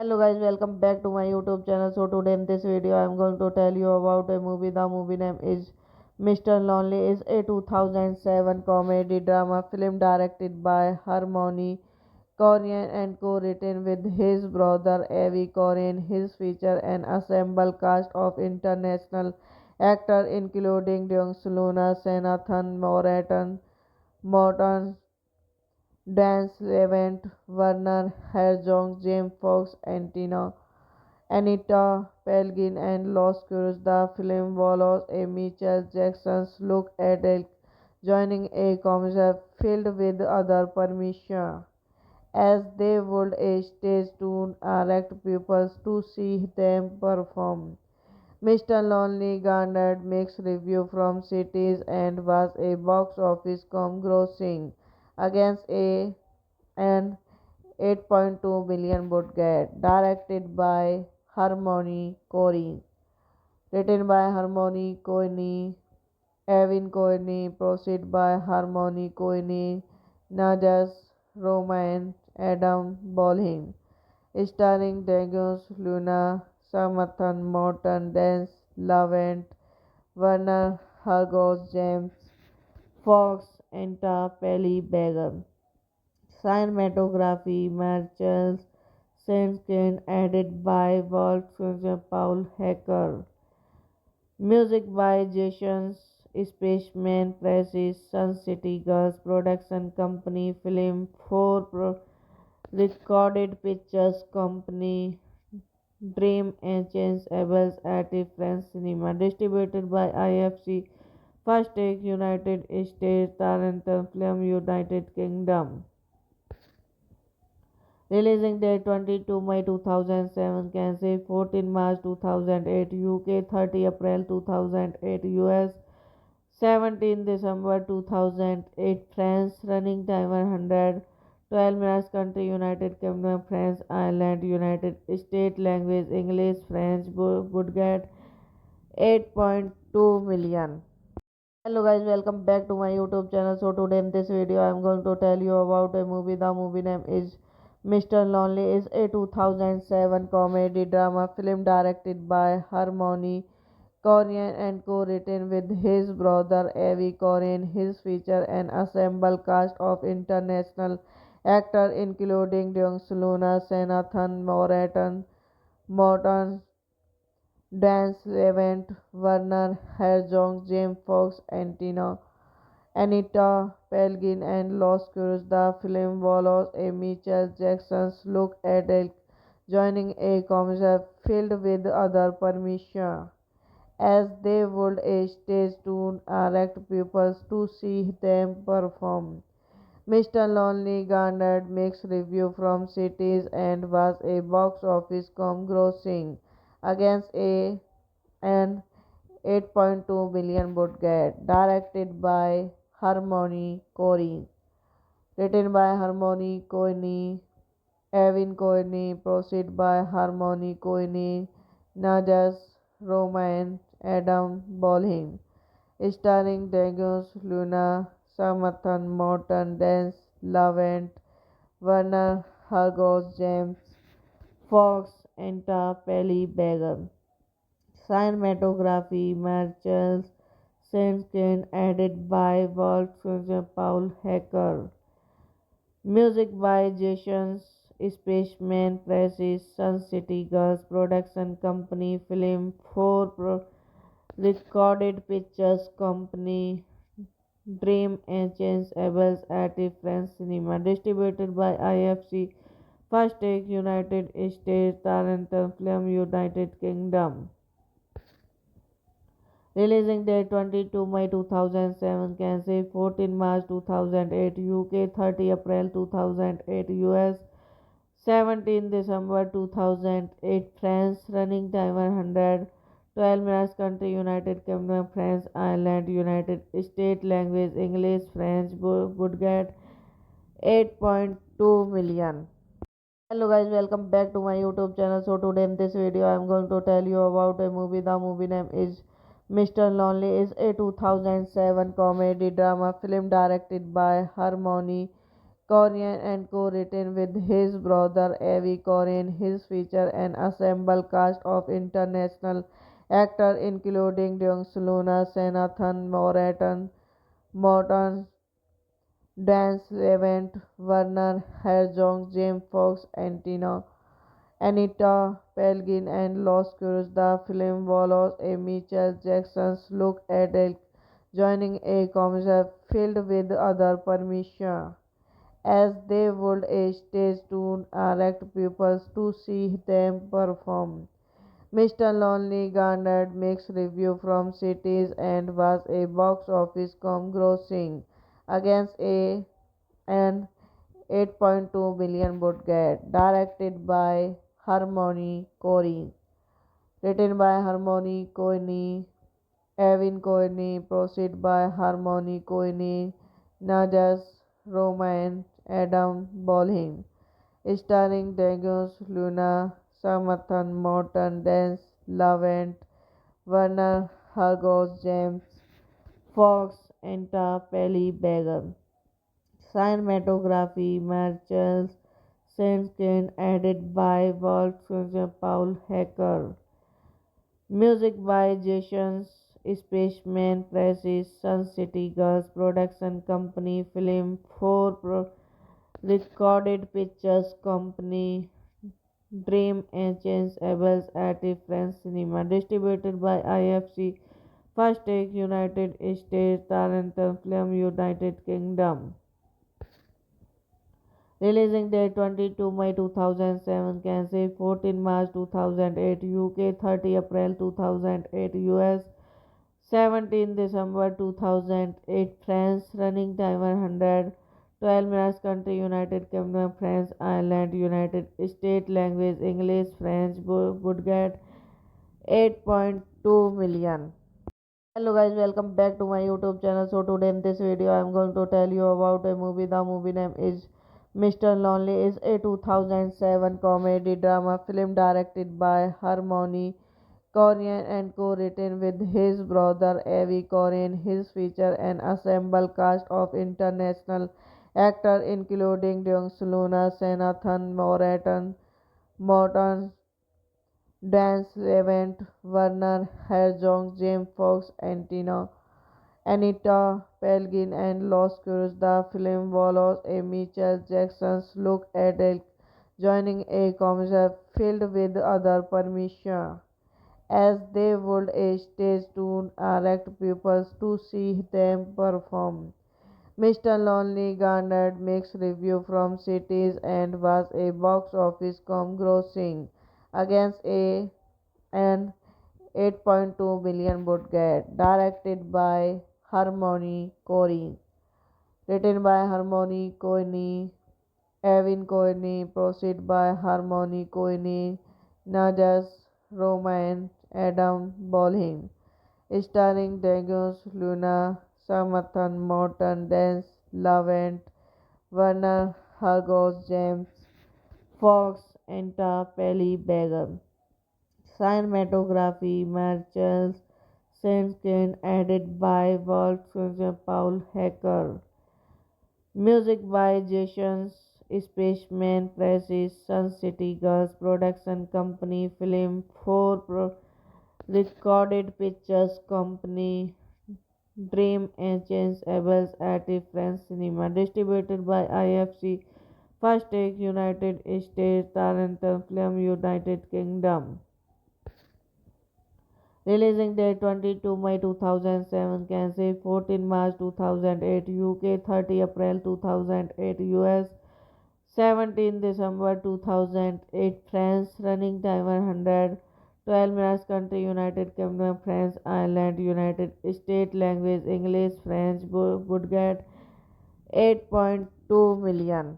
Hello guys, welcome back to my YouTube channel. So today in this video I am going to tell you about a movie. The movie name is Mr. Lonely. Is a 2007 comedy drama film directed by Harmony Koryan and co-written with his brother Avi Koryan. His feature an assembled cast of international actors including Dong Luna, Senathan Morton, Dan Levant, Werner Herzog, James Fox, Anita Pelgin, and Los Curios. The film follows a Michael Jackson's look at Elk joining a commercial filled with other permission as they would a stage to attract people to see them perform. Mr. Lonely garnered mixed reviews from critics and was a box office grossing against an 8.2 million budget, directed by Harmony Korine, written by Harmony Korine, Evan Korine, proceed by Harmony Korine, Najas Roman, Adam Bolin, starring Degus Luna, Samathan Morton, Dance Lavent, Werner Hargos, James Fox, Enta Pelly Begum. Cinematography Marcel Saint-Saëns, edited by Walt Paul Hacker. Music by Jason Spaceman, Precis Sun City Girls Production Company, Film 4 Recorded Pictures Company, Dream Agents, Abels at France Cinema. Distributed by IFC, First Take, United States, Taranton Film, United Kingdom. Releasing date 22 May 2007, Kansas 14 March 2008, UK 30 April 2008, US 17 December 2008, France. Running time 112 minutes. Country United Kingdom, France, Ireland, United States. Language English, French. Budget 8.2 million. Hello guys, welcome back to my YouTube channel. So today in this video I am going to tell you about a movie. The movie name is Mr. Lonely. Is a 2007 comedy drama film directed by Harmony Koryan and co-written with his brother Avi Koryan. His feature an assembled cast of international actors including Dong Luna, Senathan Morton, Dan Levant, Werner Herzog, James Fox, Anita Pelgin, and Los Curios. The film follows a Michael Jackson's look at Elk joining a commercial filled with other permission as they would a stage to attract people to see them perform. Mr. Lonely garnered mixed reviews from critics and was a box office grossing against an 8.2 billion budget. Directed by Harmony Korine. Written by Harmony Korine, Evin Korine. Proceed by Harmony Korine, Najas Roman, Adam Bolin. Starring Degus Luna, Samathan Morton, Dance Lavent, Werner Hargos, James Fox, Enta Pelly Beggar. Cinematography Marcel Sanskin, added by Wolfgang Paul Hecker. Music by Jason Spaceman Presses, Sun City Girls Production Company, Film 4 Recorded Pictures Company, Dream Agents, Abels at France Cinema. Distributed by IFC, First Take, United States, Tarantum Film, United Kingdom. Releasing date 22 May 2007, Kansas 14 March 2008, UK 30 April 2008, US 17 December 2008, France. Running time 112 minutes. Country United Kingdom, France, Ireland, United States. Language English, French. Budget 8.2 million. Hello guys, welcome back to my YouTube channel. So today in this video I am going to tell you about a movie. The movie name is Mr. Lonely. Is a 2007 comedy drama film directed by Harmony Korine and co-written with his brother Avi Korine. His feature an ensemble cast of international actors including Dong Luna, Senathan Morton, Dance Levent, Werner Herzog, James Fox, Anita Pelgin, and Los Curios. The film follows a Michael Jackson's look at Elk joining a concert filled with other permission, as they would a stage to attract people to see them perform. Mr. Lonely garnered mixed reviews from critics and was a box office grossing against an 8.2 billion budget. Directed by Harmony Korine. Written by Harmony Korine, Evin Korine. Proceed by Harmony Korine, Najas Roman, Adam Bolin. Starring Degus Luna, Samathan Morton, Dance Lavent, Werner Hargos, James Fox, Enta Pelly Beggar. Cinematography Marcel Sanskin, added by Wolfgang Paul Hecker. Music by Jason Spaceman Presses, Sun City Girls Production Company, Film 4 Recorded Pictures Company, Dream Agents, Abels at France Cinema. Distributed by IFC, First Take, United States, Tarantum Film, United Kingdom. Releasing date 22 May 2007, Kansas 14 March 2008, UK 30 April 2008, US 17 December 2008, France. Running time 112 minutes. Country United Kingdom, France, Ireland, United States. Language English, French. Budget 8.2 million. Hello guys, welcome back to my YouTube channel. So today in this video I am going to tell you about a movie. The movie name is Mr. Lonely. Is a 2007 comedy drama film directed by Harmony Korine and co-written with his brother Avi Korine. His feature an ensemble cast of international actors including Dong Luna, Senathan Morton, Dance Levent, Werner Herzog, James Fox, Anita Pelgin, and Los Curios. The film follows a Michael Jackson's look at Elk joining a concert filled with other permission, as they would a stage to attract people to see them perform. Mr. Lonely garnered mixed reviews from critics and was a box office grossing against an 8.2 billion budget. Directed by Harmony Korine. Written by Harmony Korine, Evin Korine. Proceed by Harmony Korine, Najas Roman, Adam Bolin. starring Dagos Luna, Samathan Morton, Dance Lavent, Werner Hargos, James Fox, Enta Pelly Begum. Cinematography Marcel Senskin, added by Wolfgang Paul Hecker. Music by Jason Spaceman Presses, Sun City Girls Production Company, Film 4 Recorded Pictures Company, Dream Agents, Abels at France Cinema. Distributed by IFC, First Take, United States, Tarantum Film, United Kingdom. Releasing date 22 May 2007, Kansas 14 March 2008, UK 30 April 2008, US 17 December 2008, France. Running time 112 minutes. Country United Kingdom, France, Ireland, United States. Language English, French. Budget 8.2 million.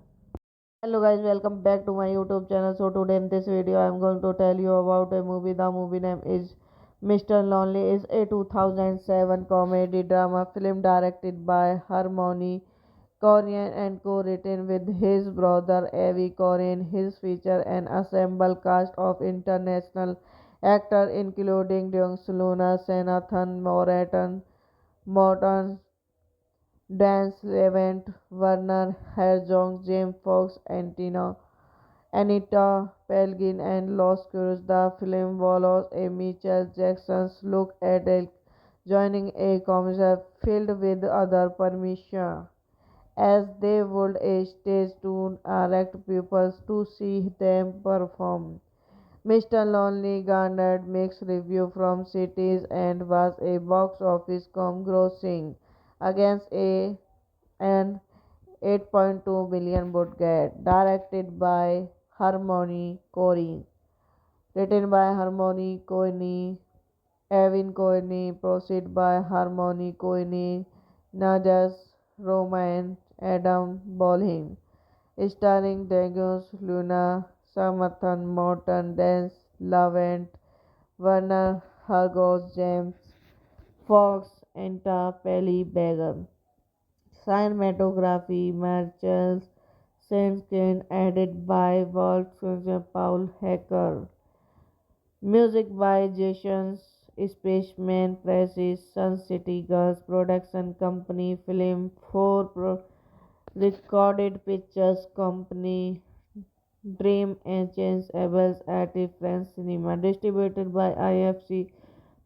Hello guys, welcome back to my YouTube channel. So today in this video I am going to tell you about a movie. The movie name is Mr. Lonely. Is a 2007 comedy drama film directed by Harmony Koryan and co-written with his brother Avi Koryan. His feature an assembled cast of international actors including Dong Luna, Senathan Morton, Dance Levent, Werner Herzog, James Fox, Anita Pelgin, and Los Curios. The film follows a Michael Jackson's look at Elk joining a concert filled with other permission as they would a stage to attract people to see them perform. Mr. Lonely garnered mixed reviews from critics and was a box office grossing against an 8.2 million budget. Directed by Harmony Corey, written by Harmony Coyne, Evan Coyne, proceed by Harmony Coyne, Najas Roman, Adam Bolin, starring Dagos Luna, Samathan Morton, Dance Lavent, Werner Hargos, James Fox, Enta Pelly Begum. Cinematography Marcel Senskin, added by Wolfgang Paul Hecker. Music by Jason Spaceman Presses, Sun City Girls Production Company, Film 4 Recorded Pictures Company, Dream Agents, Abels at France Cinema. Distributed by IFC,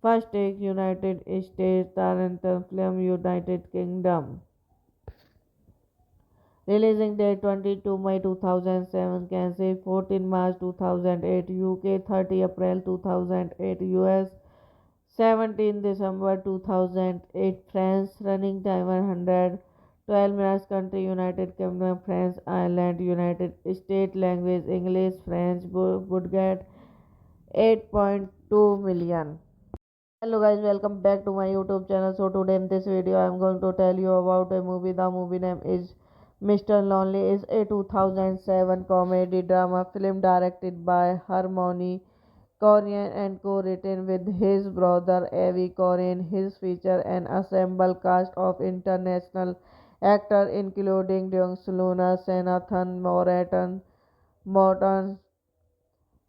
First Take, United States, Tarantum Film, United Kingdom. Releasing date 22 May 2007, Kansas 14 March 2008, UK 30 April 2008, US 17 December 2008, France. Running time 112 minutes. Country United Kingdom, France, Ireland, United States. Language English, French. Budget 8.2 million. Hello guys, welcome back to my YouTube channel. So today in this video I am going to tell you about a movie. The movie name is Mr. Lonely. Is a 2007 comedy drama film directed by Harmony Koryan and co-written with his brother Avi Koryan. His feature an assembled cast of international actors including Dong Luna, Senathan Morton,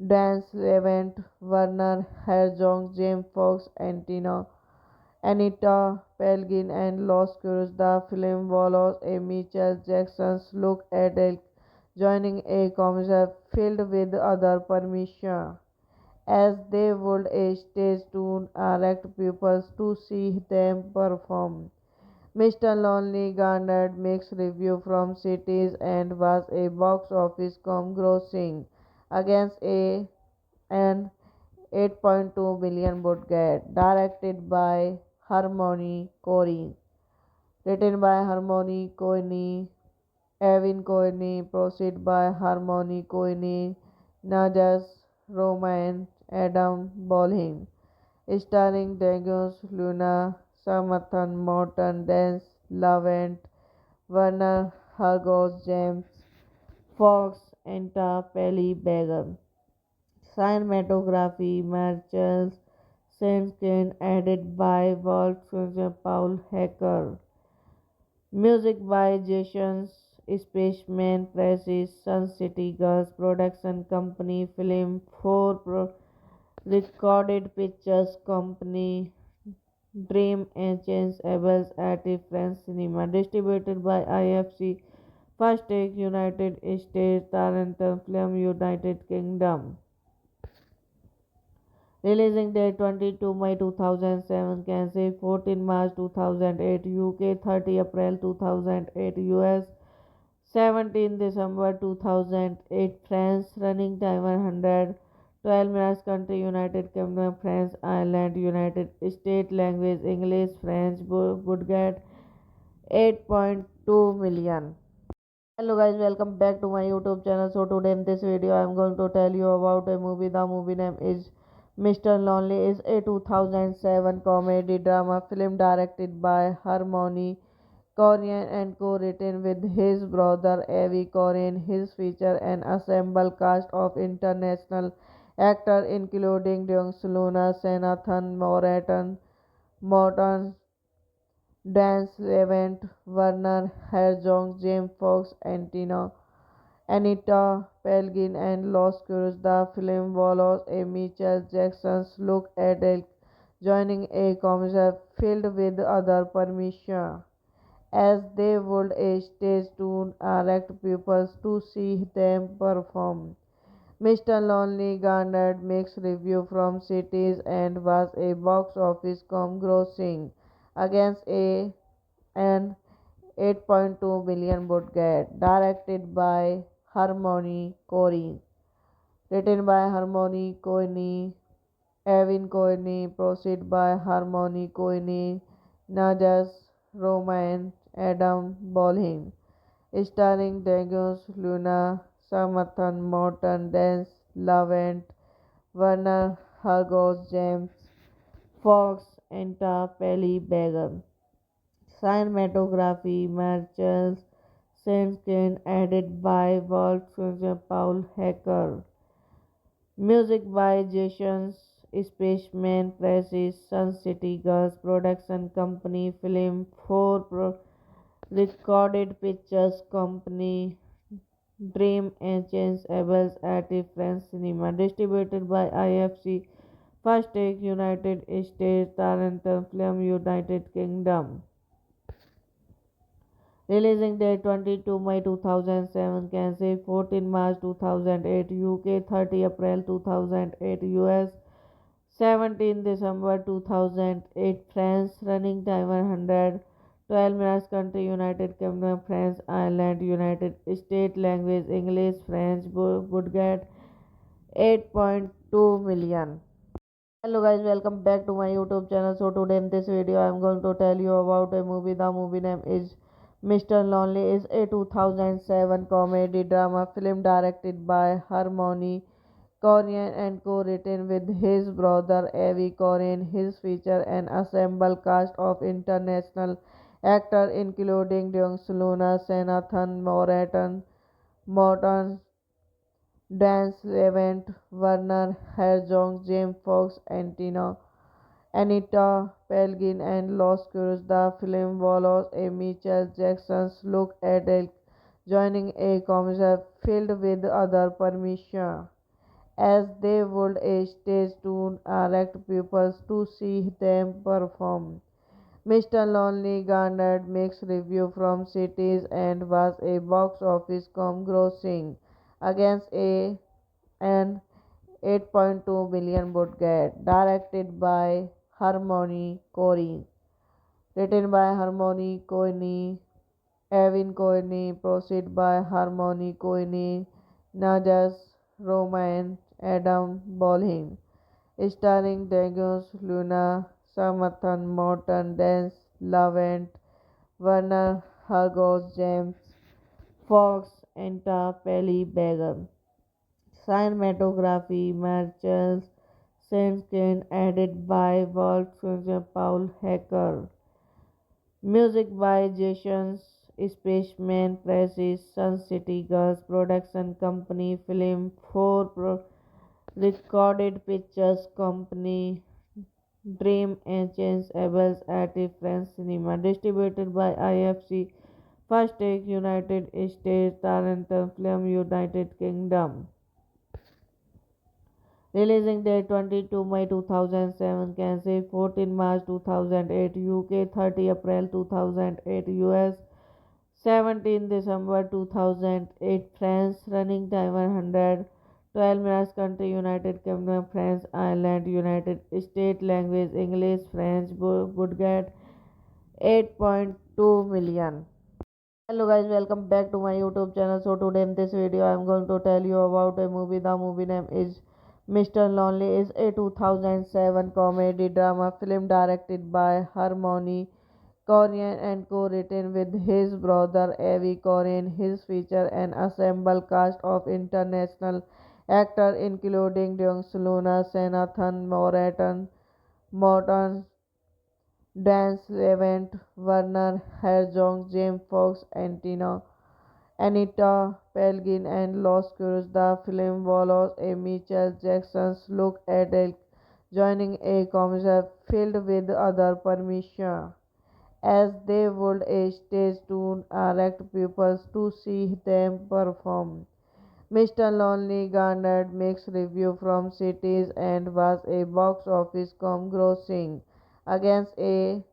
Dance Levent, Werner Herzog, James Fox, Anita Pelgin, and Los Curios. The film follows a Michael Jackson's look at Elk joining a concert filled with other permission as they would a stage to attract people to see them perform. Mr. Lonely garnered mixed reviews from critics and was a box office grossing against an 8.2 million budget. Directed by Harmony Corey, written by Harmony Coyne, Evan Coyne, proceed by Harmony Coyne, Najas Roman, Adam Bolin, starring Dagos Luna, Samathan Morton, Dance Lavent, Werner Hargos, James Fox, Enta Pelly Begum. Cinematography Marcel Sandkin, edited by Wolfgang Paul Hecker. Music by Jason Spaceman Presses, Sun City Girls Production Company, Film 4 Recorded Pictures Company, Dream Agents, Abels at France Cinema. Distributed by IFC, First Take, United States, Tarantum Film, United Kingdom. Releasing date 22 May 2007, Kansas 14 March 2008, UK 30 April 2008, US 17 December 2008, France. Running time 112 minutes. Country United Kingdom, France, Ireland, United States. Language English, French. Budget 8.2 million. Hello guys, welcome back to my YouTube channel. So today in this video I am going to tell you about a movie. The movie name is Mr. Lonely. Is a 2007 comedy drama film directed by Harmony Koryan and co-written with his brother Avi Koryan. His feature an assembled cast of international actors including Dong Luna, Senathan Morton, Dan Levant, Werner Herzog, James Fox, Anita Pelgin, and Los Curios. The film follows a Michael Jackson's look at joining a concert filled with other permission as they would a stage to attract people to see them perform. Mr. Lonely garnered mixed reviews from critics and was a box office grossing against an 8.2 million budget. Directed by Harmony Corey, written by Harmony Coyne, Evan Coyne, proceed by Harmony Coyne, Najas Roman, Adam Bolin, starring Degus Luna, Samathan Morton, Dance Lavent, Werner Hargos, James Fox, Enta Pelly Beggar. Cinematography Marcel Sandkin, edited by Wolfgang Paul Hecker. Music by Jason Spaceman Presses, Sun City Girls Production Company, Film 4 Recorded Pictures Company, Dream Agents, Abels at France Cinema. Distributed by IFC, First Take, United States, Tarantum Film, United Kingdom. Releasing date 22 May 2007, Kansas 14 March 2008, UK 30 April 2008, US 17 December 2008, France. Running time 112 minutes. Country United Kingdom, France, Ireland, United States. Language English, French. Budget 8.2 million. Hello guys, welcome back to my YouTube channel. So today in this video I am going to tell you about a movie. The movie name is Mr. Lonely. Is a 2007 comedy drama film directed by Harmony Koryan and co-written with his brother Avi Koryan. His feature an assembled cast of international actors including Dong Luna, Senathan Morton, Dan Levant, Werner Herzog, James Fox, Anita Pelgin, and Los Curios. The film follows a Michael Jackson's look at joining a concert filled with other permission as they would a stage to attract people to see them perform. Mr. Lonely garnered mixed reviews from critics and was a box office grossing against an 8.2 million budget. Directed by Harmony Corey, written by Harmony Coyne, Evan Coyne, proceed by Harmony Coyne, Najas Roman, Adam Bolin, starring Degus Luna, Samathan Morton, Dance Lavent, Werner Hargos, James Fox, Enta Pelly Beggar. Cinematography Marcel Sandkin, edited by Wolfgang Paul Hecker. Music by Jason Spaceman Presses, Sun City Girls Production Company, Film 4 Recorded Pictures Company, Dream Agents Abels at France Cinema, distributed by IFC First Take United States, Tarantum Film United Kingdom. Releasing date 22 May 2007, Kansas 14 March 2008, UK 30 April 2008, US 17 December 2008, France. Running time 112 minutes. Country United Kingdom, France, Ireland, United States. Language English, French. Budget 8.2 million. Hello guys, welcome back to my YouTube channel. So today in this video I am going to tell you about a movie. The movie name is Mr. Lonely. Is a 2007 comedy drama film directed by Harmony Koryan and co-written with his brother Avi Koryan. His feature an assembled cast of international actors including Dong Luna, Senathan Morton, Dan Levant, Werner Herzog, James Fox, Anita Pelgin, and Los Curios. The film follows a Michael Jackson's look at joining a concert filled with other permission, as they would a stage to attract people to see them perform. Mr. Lonely garnered mixed reviews from critics and was a box office grossing against an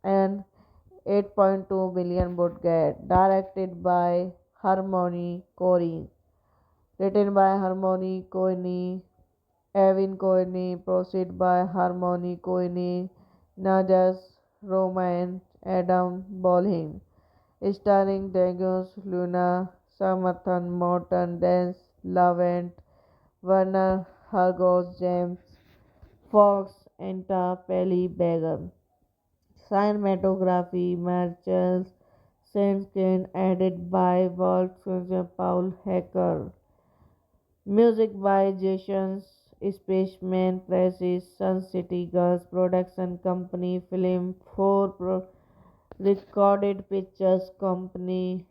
8.2 billion budget. Directed by Harmony Korine, written by Harmony Korine, Evan Korine, proceed by Harmony Korine, Najas Roman, Adam Bolin, starring Degus Luna, Samathan Morton, Dance Lavent, Werner Hargos, James Fox, Enta Pelly Begum. Cinematography Marcel Saint-Saëns, added by Wolfgang Paul Hecker. Music by Jason Spaceman, Precis Sun City Girls Production Company, Film 4 Recorded Pictures Company,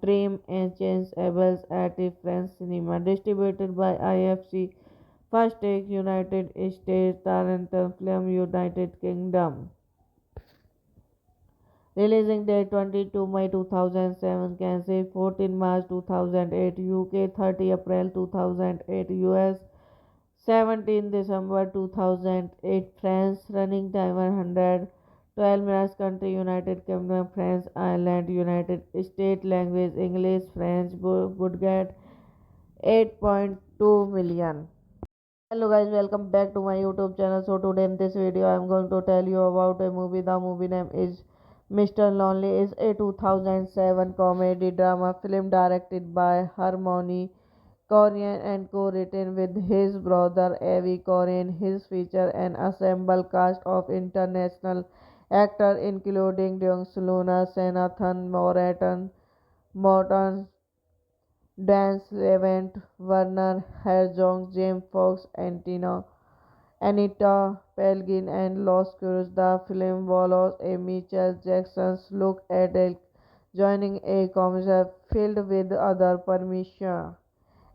Dream Agents Abels at France Cinema, distributed by IFC First Take United States, Tarantum Film United Kingdom. Releasing date 22 May 2007, Kansas 14 March 2008, UK 30 April 2008, US 17 December 2008, France. Running time 112 minutes. Country United Kingdom, France, Ireland, United States. Language English, French. Budget 8.2 million. Hello guys, welcome back to my YouTube channel. So today in this video I am going to tell you about a movie. The movie name is Mr. Lonely. Is a 2007 comedy drama film directed by Harmony Koryan and co-written with his brother Avi Koryan. His feature an assembled cast of international actors including Dong Luna, Senathan Morton, Dan Levant, Werner Herzog, James Fox, Anita Pelgin, and Los Curios. The film follows a Michael Jackson's look at joining a concert filled with other permission,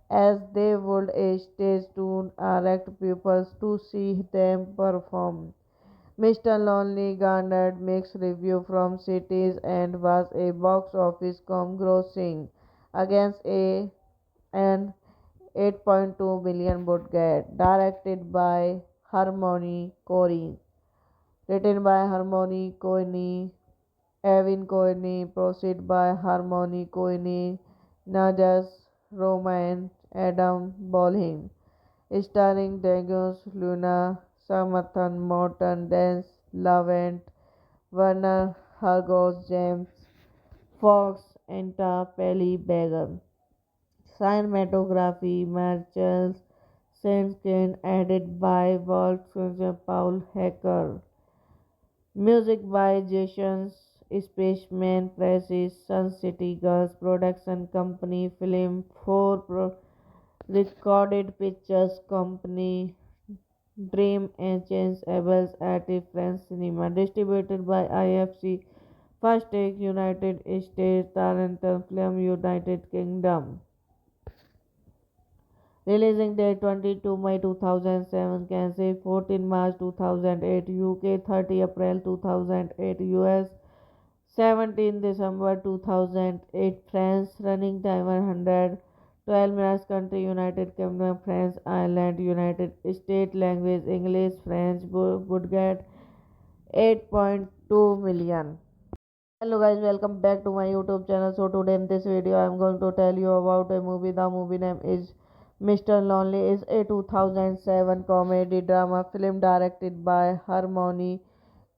as they would a stage to attract people to see them perform. Mr. Lonely garnered mixed reviews from critics and was a box office grossing against an 8.2 billion budget. Directed by Harmony Korine, written by Harmony Korine, Evan Korine, proceed by Harmony Korine, Najas Roman, Adam Bolin, starring Degus Luna, Samathan Morton, Dance Lavent, Werner Hargos, James Fox, Enta Pelly Begum. Cinematography Marcel Saint-Saëns, added by Wolfgang Paul Hecker. Music by Jason Spaceman, Precis Sun City Girls Production Company, Film 4 Recorded Pictures Company, Dream Agents Abels at France Cinema, distributed by IFC First Take United States, Tarantum Film United Kingdom. Releasing date 22 May 2007, Kansas 14 March 2008, UK 30 April 2008, US 17 December 2008, France, running time 112 minutes, country United Kingdom, France, Ireland, United States, language English, French, budget 8.2 million. Hello guys, welcome back to my YouTube channel. So today in this video I am going to tell you about a movie. The movie name is Mr. Lonely. Is a 2007 comedy drama film directed by Harmony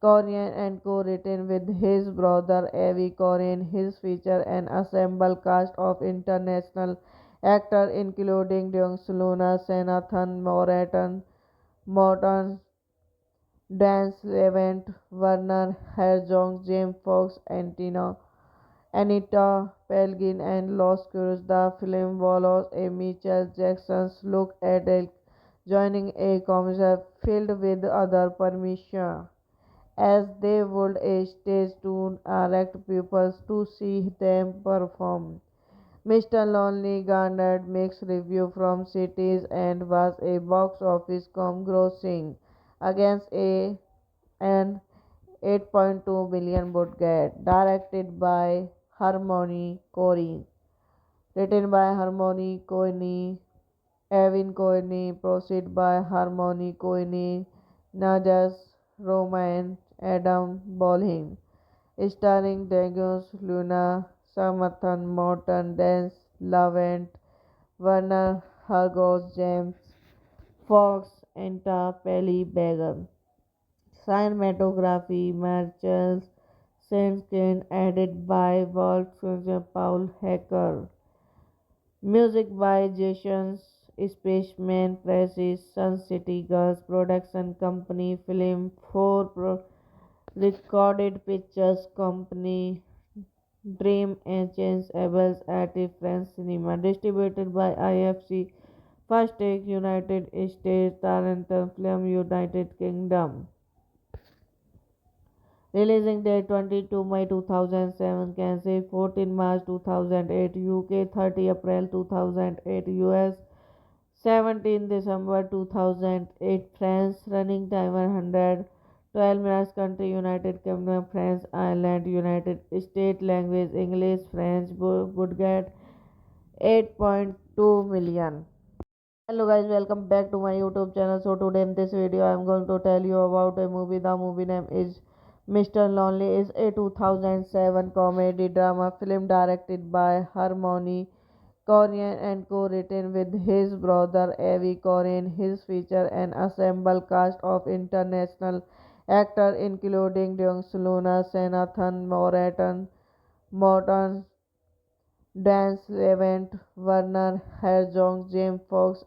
Koryan and co-written with his brother Avi Koryan. His feature an assembled cast of international actors including Dong Luna, Senathan Morton, Dan Levant, Werner Herzog, James Fox, Anita Pelgin, and Los Curios. The film follows a Michael Jackson's look at Adele joining a concert filled with other permission as they would a stage to attract people to see them perform. Mr. Lonely garnered mixed reviews from critics and was a box office grossing against an 8.2 billion budget. Directed by Harmony Korine, written by Harmony Korine, Evan Korine, proceed by Harmony Korine, Najas Roman, Adam Bolin, starring Degus Luna, Samathan Morton, Dance Lavent, Werner Hargos, James Fox, Enta Pelly Began. Cinematography Marcel Saint-Ken, added by Wolfgang Paul Hecker. Music by Jason Spaceman, Precis, Sun City Girls Production Company, Film 4 Recorded Pictures Company, Dream Agents, Abels at France Cinema. Distributed by IFC, First Take, United States, Tarantel Film, United Kingdom. Releasing date 22 May 2007, Kansas 14 March 2008, UK 30 April 2008, US 17 December 2008, France, running time 112 minutes, country United Kingdom, France, Ireland, United States, language English, French, budget 8.2 million. Hello guys, welcome back to my YouTube channel. So today in this video I am going to tell you about a movie. The movie name is Mr. Lonely. Is a 2007 comedy drama film directed by Harmony Koryan and co-written with his brother Avi Koryan. His feature an assembled cast of international actors including Dong Luna, Senathan Morton, Dan Levant, Werner Herzog, James Fox,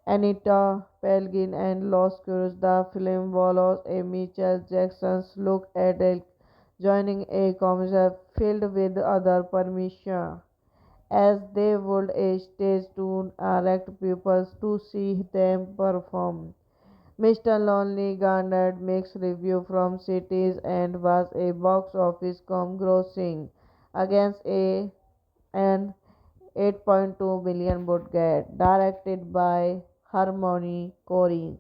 Anita Pelgin, and Los Curios. The film follows a Michael Jackson's look at Adele joining a concert filled with other permission as they would a stage to attract people to see them perform. Mr. Lonely garnered mixed reviews from critics and was a box office grossing against an 8.2 billion budget. Directed by Harmony Korine,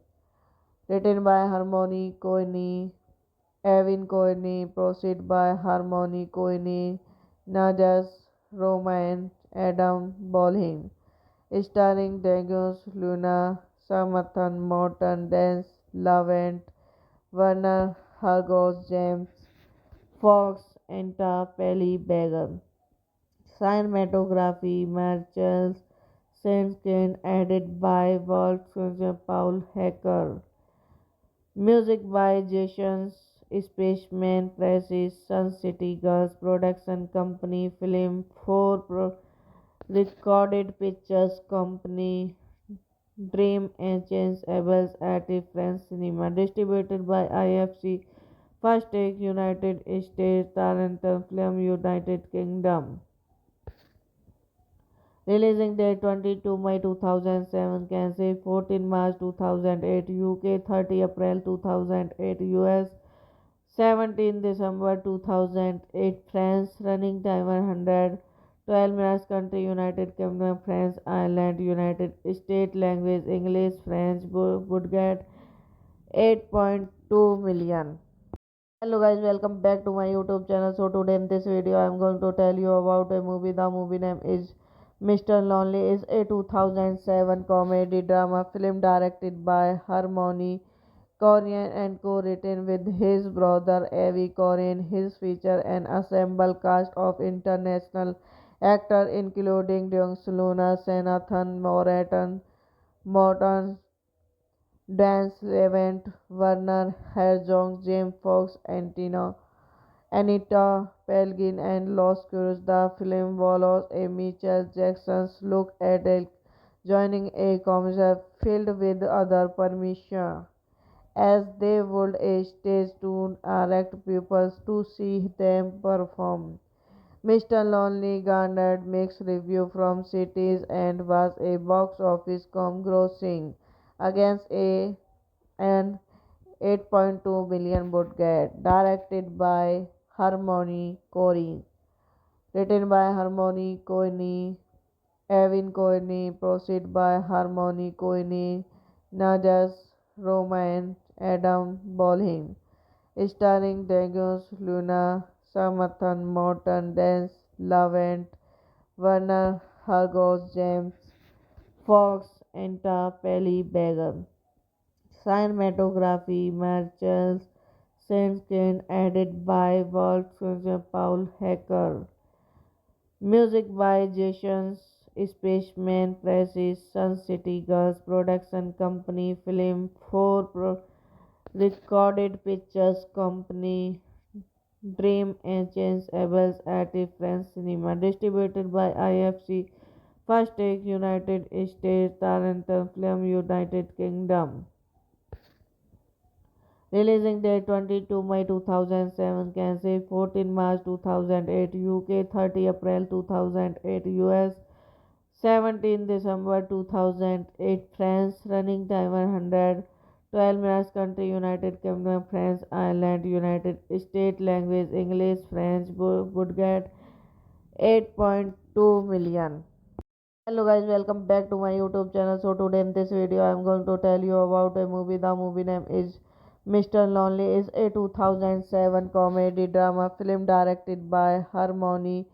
written by Harmony Korine, Evan Korine, proceed by Harmony Korine, Najas Roman, Adam Bolin, starring Degus Luna, Samathan Morton, Dance Lavent, Werner Hargos, James Fox, Enta Pelly Began. Cinematography Marcel Saint-Ken, added by Wolfgang Paul Hecker. Music by Jason Spaceman, Precis, Sun City Girls Production Company, Film 4 Recorded Pictures Company, Dream Agents, Abels at France Cinema. Distributed by IFC, First Take, United States, Tarantel Film, United Kingdom. Releasing date 22 May 2007, Kansas 14 March 2008, UK 30 April 2008, US 17 December 2008, France, running time 112 12 minutes country, United Kingdom, France, Ireland, United States, language English, French, would get 8.2 million. Hello guys, welcome back to my YouTube channel. So today in this video I am going to tell you about a movie. The movie name is Mr. Lonely. Is a 2007 comedy drama film directed by Harmony Koryan and co-written with his brother Avi Koryan. His feature an assembled cast of international actors including Dong Luna, Senathan Morton, Dan Levant, Werner Herzog, James Fox, Anita Pelgin, and Los Curios. The film follows a Michael Jackson's look at joining a concert filled with other permission as they would a stage to attract people to see them perform. Mr. Lonely garnered mixed reviews from critics and was a box office grossing against an 8.2 million budget. Directed by Harmony Korine, written by Harmony Korine, Evan Korine, proceed by Harmony Korine, Najas Roman, Adam Bolin, starring Degus Luna, Samathan Morton, Dance Lavent, Werner Hargos, James Fox, Enta Pelly Begum. Cinematography Marcel Saint-Ken, added by Wolfgang Paul Hecker. Music by Jason Spaceman, Precis, Sun City Girls Production Company, Film 4 Recorded Pictures Company, Dream Agents, Abels at France Cinema. Distributed by IFC First Take, United States, Tarantum Film, United Kingdom. Releasing date 22 May 2007, Kansas 14 March 2008, UK 30 April 2008, US 17 December 2008, France. Running time 112 minutes. Country United Kingdom, France, Ireland, United States. Language English, French. Would get 8.2 million. Hello guys, welcome back to my YouTube channel. So today in this video I am going to tell you about a movie. The movie name is Mr. Lonely. Is a 2007 comedy drama film directed by Harmony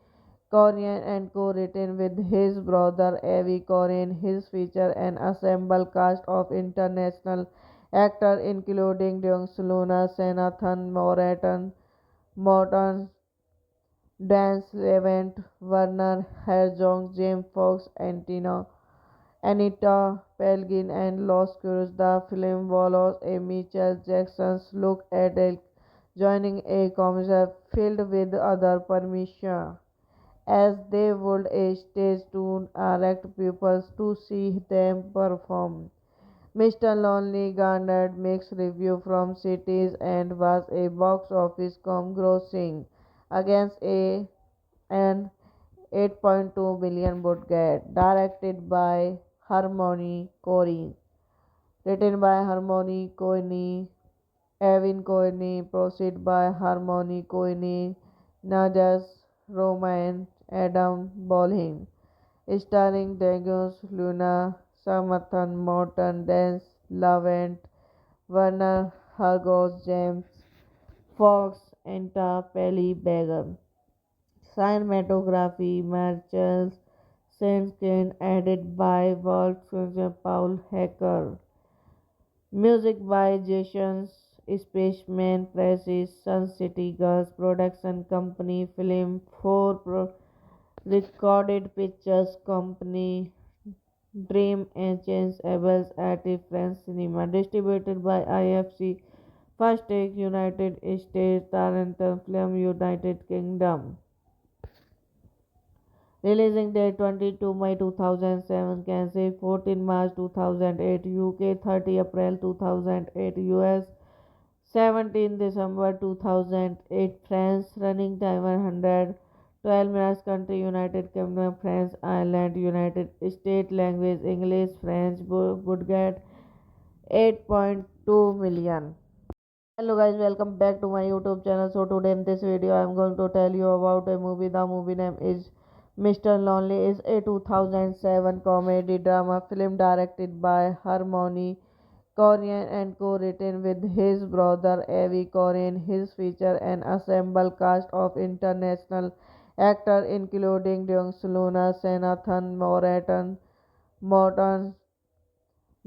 Koryan and co-written with his brother Avi Koryan. His feature an assembled cast of international actors including Dong Luna, Senathan Morton, Dan Levant, Werner Herzog, James Fox, Anita Pelgin, and Los Curios. The film follows a Michael Jackson's look at joining a concert filled with other permission as they would a stage to attract people to see them perform. Mr. Lonely garnered mixed reviews from critics and was a box office grossing against an 8.2 million budget. Directed by Harmony Korine, written by Harmony Korine, Evan Korine, proceed by Harmony Korine, Najas Roman, Adam Bolin, starring Degus Luna, Samathan Morton, Dance Lavent, Werner Hargos, James Fox, Enta Pelly Begum. Cinematography Marcel Saint-Ken, added by Wolfgang Paul Hecker. Music by Jason Spaceman, Precis, Sun City Girls Production Company, Film 4 Recorded Pictures Company, Dream Agents, Abels at France Cinema. Distributed by IFC First Take, United States, Tarantum Film, United Kingdom. Releasing date 22 May 2007, Kansas 14 March 2008, UK 30 April 2008, US 17 December 2008, France. Running time 112 minutes. Country United Kingdom, France, Ireland, United States. Language English, French. Would get 8.2 million. Hello guys, welcome back to my YouTube channel. So today in this video I am going to tell you about a movie. The movie name is Mr. Lonely is a 2007 comedy drama film directed by Harmony Koryan and co-written with his brother Avi Koryan. His feature an assembled cast of international actors including Luna, Senathan Morton,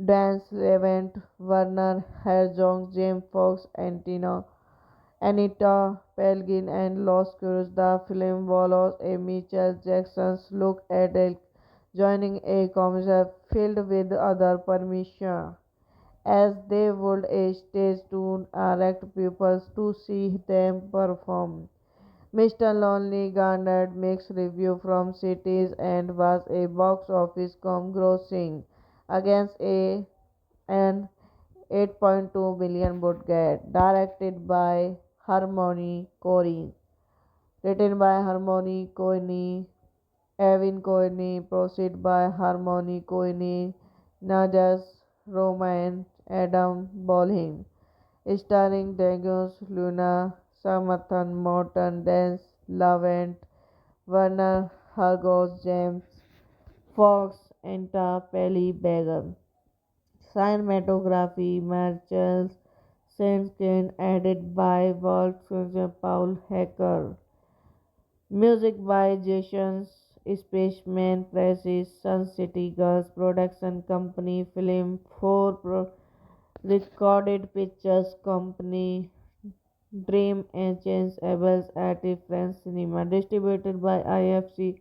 Dan Levant, Werner Herzog, James Fox, Anita Pelgin, and Los Curios. The film follows a Michael Jackson's look at joining a concert filled with other permission as they would a stage to attract people to see them perform. Mr. Lonely garnered mixed reviews from critics and was a box office grossing against an 8.2 billion budget. Directed by Harmony Korine, written by Harmony Korine, Evan Korine, produced by Harmony Korine, Najas Roman, Adam Bolin, starring Daniel Luna, Samathan Morton, Dance Lavent, Werner Hargos, James Fox, and Pelly Begum. Cinematography Marcel Saint-Ken, added by Wolfgang Paul Hecker. Music by Jason Spaceman, Precis Sun City Girls Production Company, Film 4 Recorded Pictures Company, Dream Agents, Abels at France Cinema. Distributed by IFC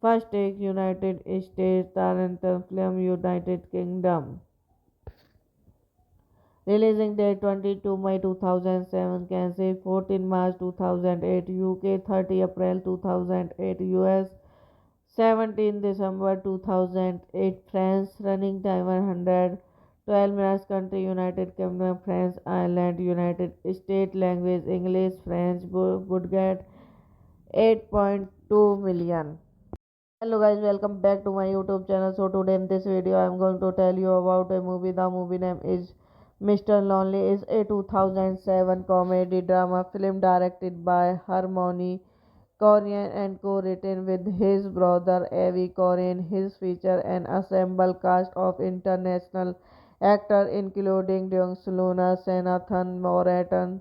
First Take, United States, Tarantum Film, United Kingdom. Releasing date 22 May 2007, Kansas 14 March 2008, UK 30 April 2008, US 17 December 2008, France. Running time 112 minutes. Country United Kingdom, France, Ireland, United States. Language English, French. Budget 8.2 million. Hello guys, welcome back to my YouTube channel. So today in this video I am going to tell you about a movie. The movie name is Mr. Lonely. Is a 2007 comedy drama film directed by Harmony Koryan and co-written with his brother Avi Koryan. His feature an assembled cast of international actors including Luna, Senathan Morton,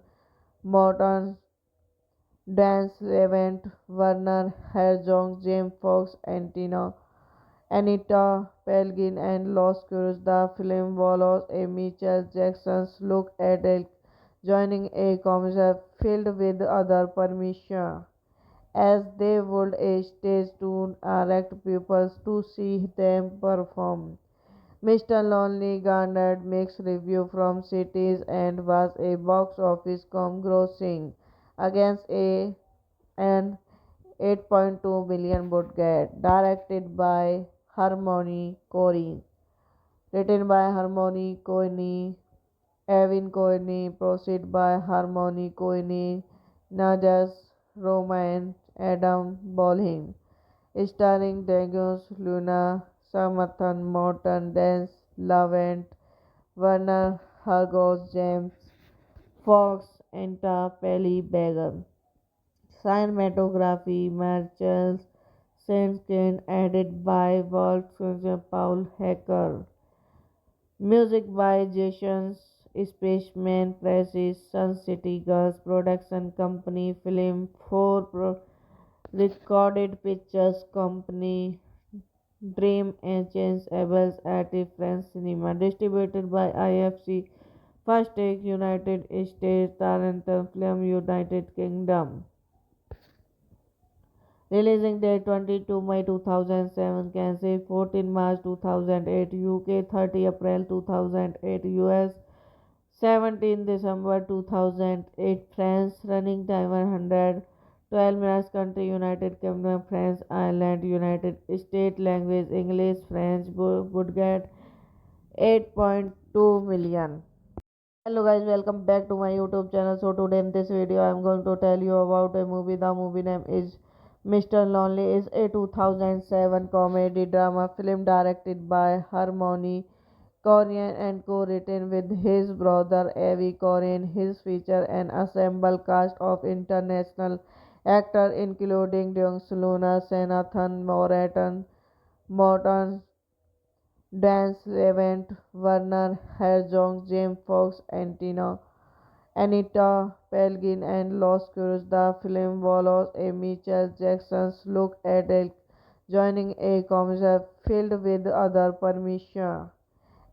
Dan Levant, Werner Herzog, James Fox, Anita Pelgin, and Los Curios. The film follows a Michael Jackson's look at joining a concert filled with other permission as they would a stage to attract people to see them perform. Mr. Lonely garnered mixed reviews from critics and was a box office grossing against an 8.2 billion budget. Directed by Harmony Korine, written by Harmony Korine, Evan Korine, produced by Harmony Korine, Najas Roman, Adam Bolin, starring Daniel Luna, Samathan Morton, Dance Lavent, Werner Hargos, James Fox, and Pelly Begum. Cinematography Marcel Saint-Ken, added by Wolfgang Paul Hecker. Music by Jason Spaceman, Precis Sun City Girls Production Company, Film 4 Recorded Pictures Company, Dream Agents, Abels at France Cinema. Distributed by IFC First Take, United States, Tarantum Film, United Kingdom. Releasing date 22 May 2007, Kansas 14 March 2008, UK 30 April 2008, US 17 December 2008, France. Running time 112 minutes. Country United Kingdom, France, Ireland, United States. Language English, French. Budget 8.2 million. Hello guys, welcome back to my YouTube channel. So today in this video I am going to tell you about a movie. The movie name is Mr. Lonely. Is a 2007 comedy drama film directed by Harmony Koryan and co-written with his brother Avi Koryan. His feature an assembled cast of international actors including Dong Luna, Senathan Morton, Dan Levant, Werner Herzog, James Fox, Anita Pelgin, and Los Curios. The film follows a Michael Jackson's look at Elk joining a concert filled with other permission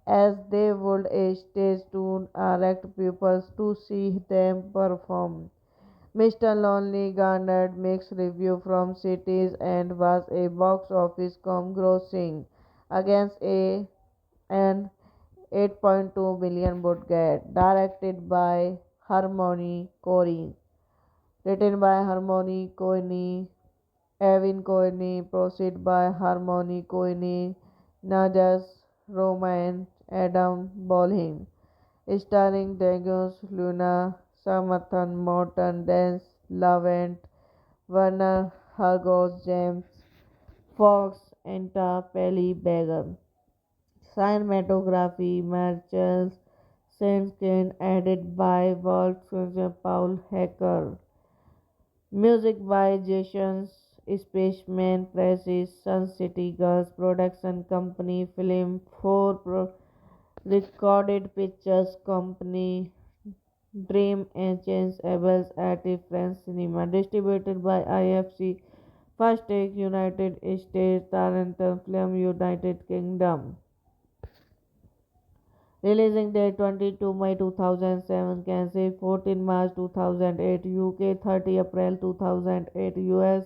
as they would a stage to attract people to see them perform. Mr. Lonely garnered mixed reviews from critics and was a box office grossing against an 8.2 million budget. Directed by Harmony Corey, written by Harmony Coyne, Evan Coyne, proceed by Harmony Coyne, Najas Roman, Adam Bolin, starring Daniel Luna, Samathan Morton, Dance Lavent, Werner Hargos, James Fox, Enta Pelly Begum. Cinematography Marcel Saint-Ken, added by Wolfgang Paul Hecker. Music by Jason Spaceman, Precis, Sun City Girls Production Company, Film 4 Recorded Pictures Company, Dream Agents, Abels at France Cinema. Distributed by IFC, First Take, United States, Tarantum Film, United Kingdom. Releasing date 22 May 2007, Kansas 14 March 2008, UK 30 April 2008, US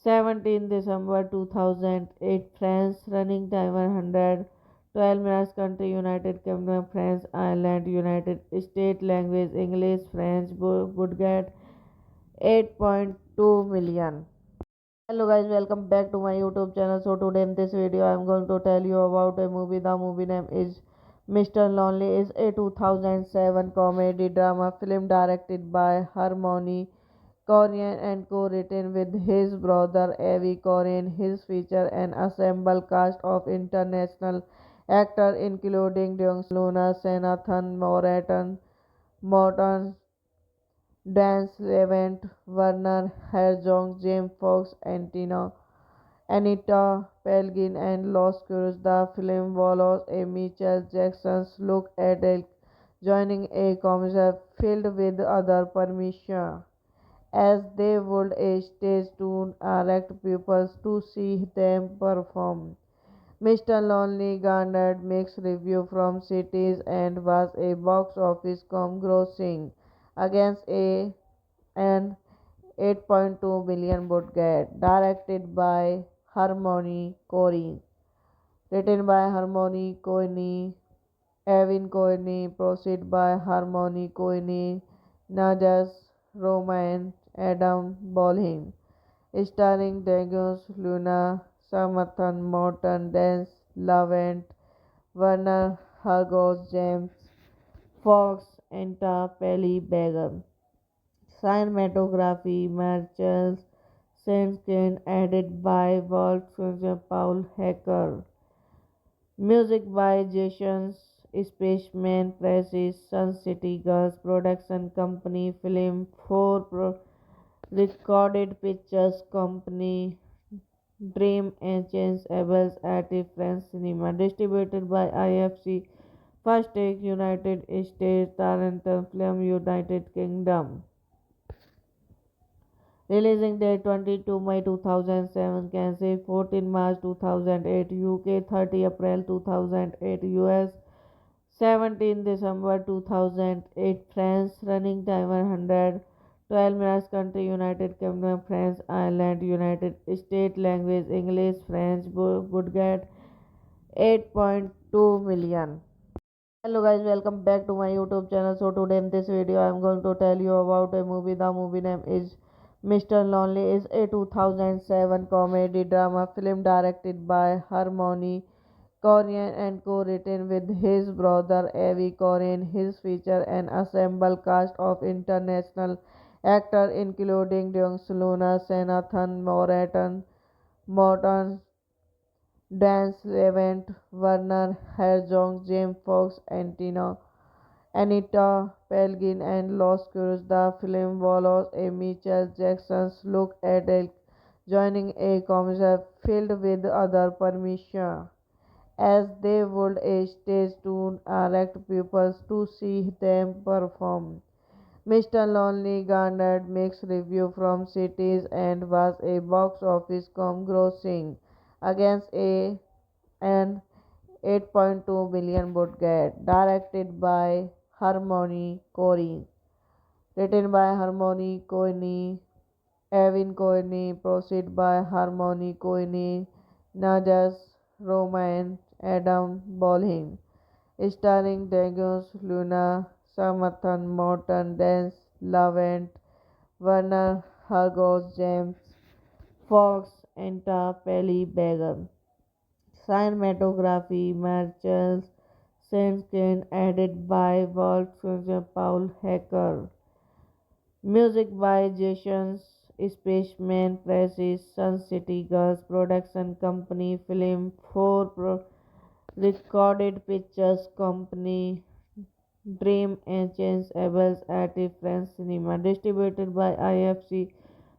17 December 2008, France. Running time 112 minutes. Country United Kingdom, France, Ireland, United States. Language English, French. Budget 8.2 million. Hello guys, welcome back to my YouTube channel. So today in this video I am going to tell you about a movie. The movie name is Mr. Lonely. Is a 2007 comedy drama film directed by Harmony Koryan and co-written with his brother Avi Koryan. His feature an assembled cast of international actors including Dong Luna, Senathan Morton, Dan Levant, Werner Herzog, James Fox, Anita Pelgin, and Los Curios. The film follows a Michael Jackson's look at Elk joining a concert filled with other permission as they would a stage to attract people to see them perform. Mr. Lonely garnered mixed reviews from critics and was a box office grossing against an 8.2 million budget. Directed by Harmony Corey, written by Harmony Coyne, Evan Coyne, proceed by Harmony Coyne, Najas Roman, Adam Bolin, starring Daniel Luna, Samathan Morton, Dance Lavent, Werner Hargos, James Fox, Enta Pelly Begum. Cinematography Marcel Saint-Ken, added by Wolfgang Paul Hecker. Music by Jason Spaceman, Precis, Sun City Girls Production Company, Film 4 Recorded Pictures Company, Dream Agents, Abels at France Cinema. Distributed by IFC, First Take, United States, Tarantum Film, United Kingdom. Releasing date 22 May 2007, Kansas 14 March 2008, UK 30 April 2008, US 17 December 2008, France. Running time 112 minutes. Country United Kingdom, France, Ireland, United States. Language English, French. Budget 8.2 million. Hello guys, welcome back to my YouTube channel. So today in this video I am going to tell you about a movie. The movie name is Mr. Lonely. Is a 2007 comedy drama film directed by Harmony Koryan and co-written with his brother Avi Koryan. His feature an assembled cast of international actors including Dong Luna, Senathan Morton, Dan Levant, Werner Herzog, James Fox, Anita Pelgin and Los Curios, the film follows a Michael Jackson's look at Elk joining a concert filled with other permission as they would a stage to attract people to see them perform. Mr. Lonely garnered mixed reviews from critics and was a box office grossing against an 8.2 million budget. Directed by Harmony Corey, written by Harmony Coyne, Evan Coyne, proceed by Harmony Coyne, Najas Roman, Adam Bolin, starring Daniels Luna, Samathan Morton, Dance Lavent, Werner Hargos, James Fox, Enta Pelly Begum. Cinematography Marcel Saint-Ken, added by Wolfgang Paul Hecker. Music by Jason Spaceman Presses, Sun City Girls Production Company, Film 4 Recorded Pictures Company, Dream Agents, Abels at France Cinema. Distributed by IFC,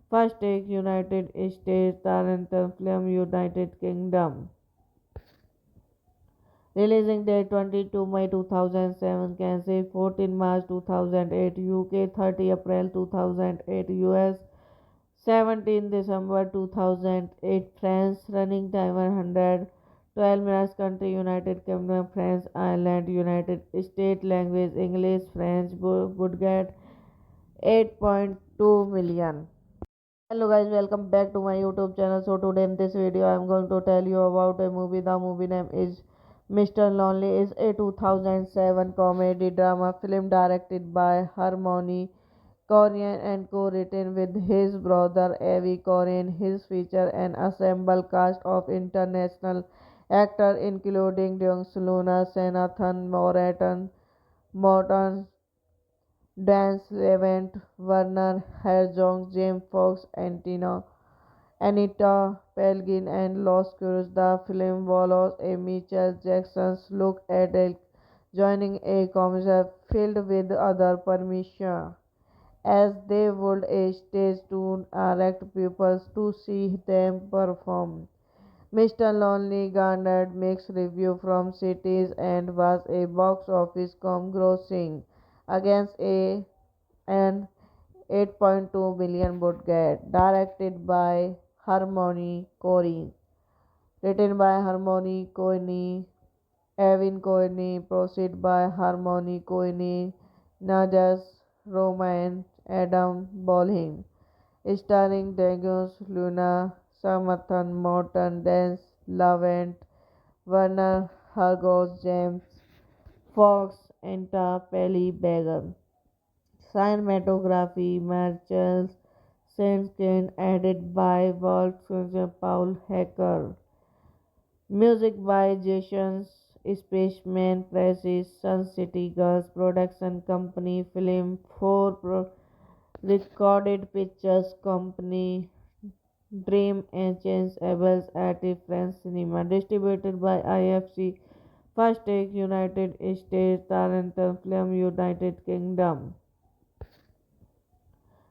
First Take, United States, Tarantum Film, United Kingdom. Releasing date 22 May 2007, Kansas 14 March 2008, UK 30 April 2008, US 17 December 2008, France. Running time 112 minutes. Country United Kingdom, France, Ireland, United States. Language English, French. Budget 8.2 million. Hello guys, welcome back to my YouTube channel. So today in this video I am going to tell you about a movie. The movie name is Mr. Lonely. Is a 2007 comedy drama film directed by Harmony Koryan and co-written with his brother Avi Koryan. His feature an assembled cast of international actors including Dong Luna, Senathan Morton, Dance Levent, Werner Herzog, James Fox, Anita Pelgin and Los Curios. The film follows a Michael Jackson's look at Elk joining a concert filled with other permission as they would a stage to attract people to see them perform. Mr. Lonely garnered mixed reviews from critics and was a box office grossing against an 8.2 million budget. Directed by Harmony Corey, written by Harmony Coyne, Evan Coyne, proceed by Harmony Coyne, Najas Roman, Adam Bolin, starring Daniels Luna, Samathan Morton, Dance Lavent, Werner Hargos, James Fox, Enta Pelly Begum. Cinematography Marcel Saint-Ken, added by Wolfgang Paul Hecker. Music by Jason Spaceman Presses, Sun City Girls Production Company, Film 4 Recorded Pictures Company, Dream Agents, Abels at France Cinema. Distributed by IFC, First Take, United States, Tarantum Film, United Kingdom.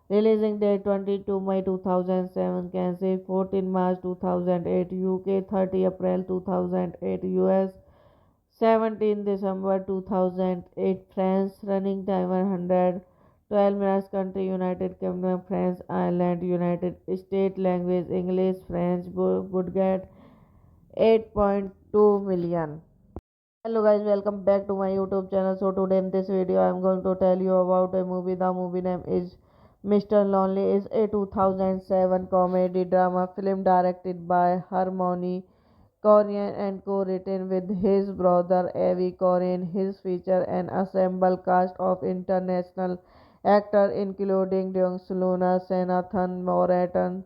Releasing date 22 May 2007, Kansas 14 March 2008, UK 30 April 2008, US 17 December 2008, France. Running time 112 minutes. Country United Kingdom, France, Ireland, United States. Language English, French. Budget 8.2 million. Hello guys, welcome back to my YouTube channel. So today in this video I am going to tell you about a movie. The movie name is Mr. Lonely. Is a 2007 comedy drama film directed by Harmony Koryan and co-written with his brother Avi Koryan. His feature an assembled cast of international actors including Dong Luna, Senathan Morton,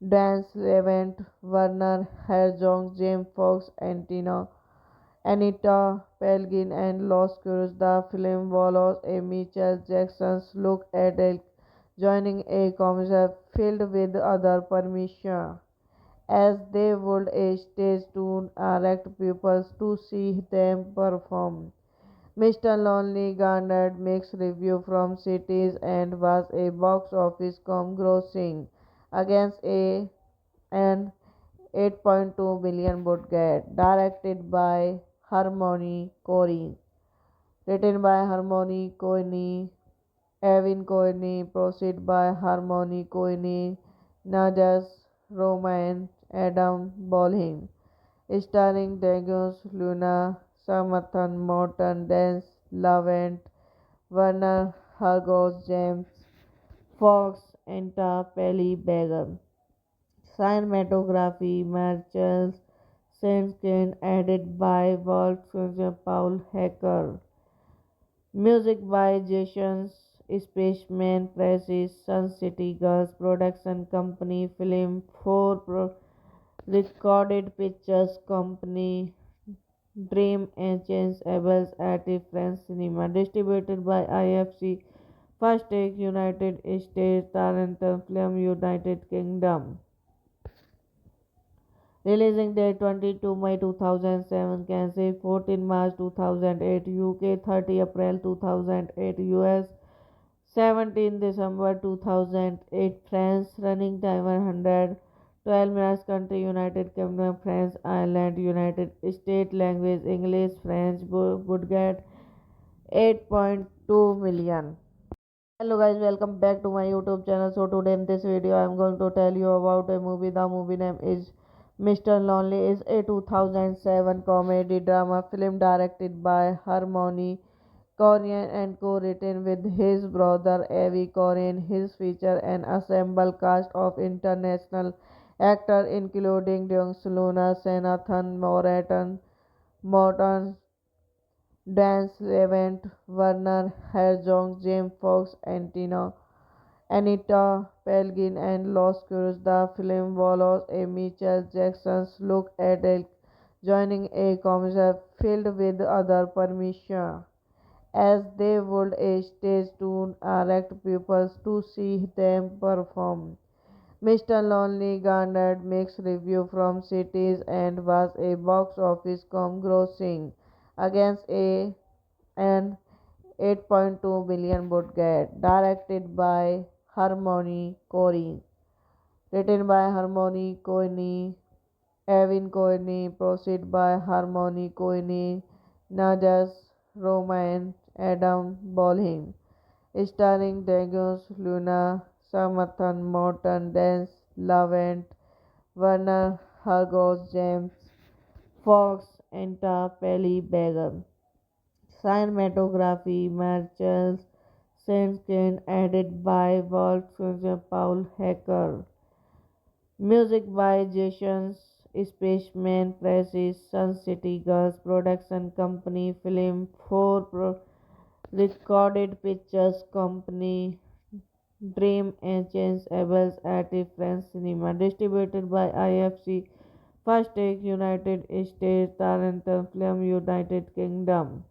Dance Levent, Werner Herzog, James Fox, Anita Pelgin and Los Curios. The film follows a Michael Jackson's look at Elk joining a concert filled with other permission as they would a stage to attract people to see them perform. Mr. Lonely garnered mixed reviews from critics and was a box office grossing against an 8.2 billion budget. Directed by Harmony Korine, written by Harmony Korine, Evin Korine, proceed by Harmony Korine, Najas Roman, Adam Bolin, starring Dagos Luna, Samathan Morton, Dance Lavent, Werner Hargos, James Fox, Enta Pelly Begum. Cinematography Marcel Senskin, added by Wolfgang Paul Hecker. Music by Jason Spaceman Presses, Sun City Girls Production Company, Film 4 Recorded Pictures Company, Dream Agents Abels at France Cinema. Distributed by IFC First Take United States, Tarantum Film United Kingdom. Releasing date 22 May 2007, Kansas 14 March 2008, UK 30 April 2008, US 17 December 2008, France. Running time 112 minutes. Country United Kingdom, France, Ireland, United States. Language English, French. Budget 8.2 million. Hello guys, welcome back to my YouTube channel. So today in this video I am going to tell you about a movie. The movie name is Mr. Lonely. Is a 2007 comedy drama film directed by Harmony Korine and co-written with his brother Avi Korine. His feature an ensemble cast of international actors including Dong Luna, Senathan Morton, Dance Levent, Werner Herzog, James Fox, Anita Pelgin, and Los Curios. The film follows a Michael Jackson's look at Elk joining a concert filled with other permission as they would a stage to attract people to see them perform. Mr. Lonely garnered mixed reviews from critics and was a box office grossing against an 8.2 billion budget. Directed by Harmony Korine, written by Harmony Korine, Evin Korine, proceed by Harmony Korine, Najas Roman, Adam Bolin, starring Dagos Luna, Samathan Morton, Dance Lavent, Werner Hargos, James Fox, Enta Pelly Begum. Cinematography Marcel Senskin, added by Wolfgang Paul Hecker. Music by Jason Spaceman Presses, Sun City Girls Production Company, Film 4 Recorded Pictures Company, Dream Agents Abels at France Cinema. Distributed by IFC First Take United States, Tarantum Film United Kingdom.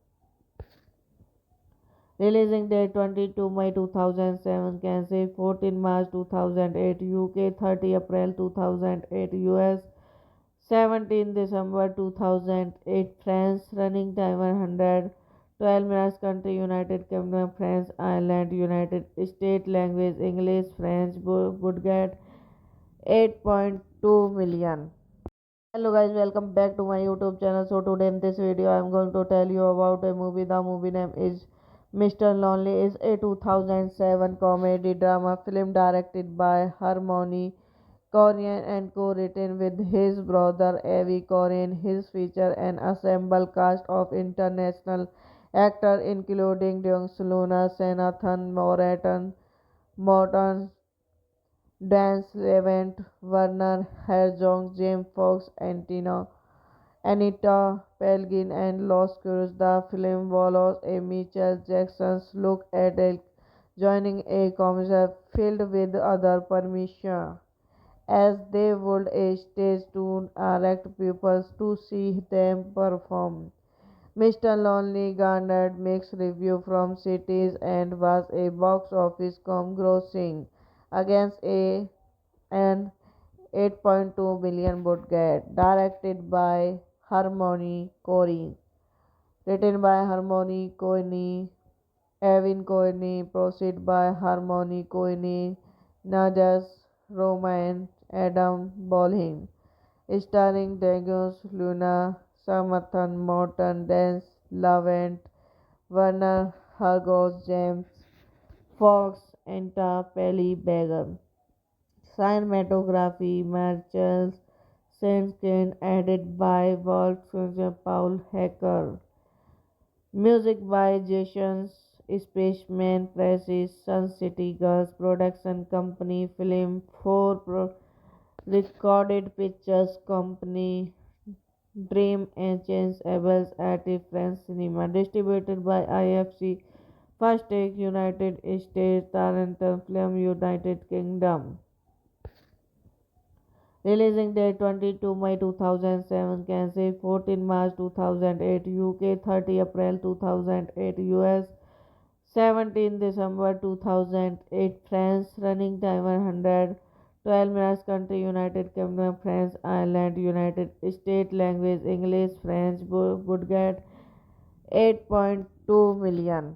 Releasing date 22 May 2007, Kansas 14 March 2008, UK 30 April 2008, US 17 December 2008, France. Running time 112 minutes. Country United Kingdom, France, Ireland, United States. Language English, French. Budget 8.2 million. Hello guys, welcome back to my YouTube channel. So today in this video I am going to tell you about a movie. The movie name is Mr. Lonely. Is a 2007 comedy drama film directed by Harmony Korine and co-written with his brother Avi Korine. His feature an ensemble cast of international actors including Dong Luna, Senathan Morton, Dance Levent, Werner Herzog, James Fox, Anita Pelgin, and Los Curios. The film follows a Michael Jackson's look at Elk joining a concert filled with other permission as they would a stage to attract people to see them perform. Mr. Lonely garnered mixed reviews from critics and was a box office grossing against an 8.2 billion budget. Directed by Harmony Korine, written by Harmony Coyne, Evan Coyne, proceed by Harmony Coyne, Najas Romain, Adam Bolin, starring Dagos Luna, Samathan Morton, Dance Lavent, Werner Hargos, James Fox, Enta Pelly Beggar. Cinematography Marcel Senskin, edited by Wolfgang Paul Hecker. Music by Jason Spaceman Presses, Sun City Girls Production Company, Film 4 Recorded Pictures Company, Dream Agents, Abels at France Cinema. Distributed by IFC, First Take, United States, Tarantum Film, United Kingdom. Releasing date 22 May 2007, Kansas 14 March 2008, UK 30 April 2008, US 17 December 2008, France. Running time 112 minutes. Country United Kingdom, France, Ireland, United States. Language English, French. Budget 8.2 million.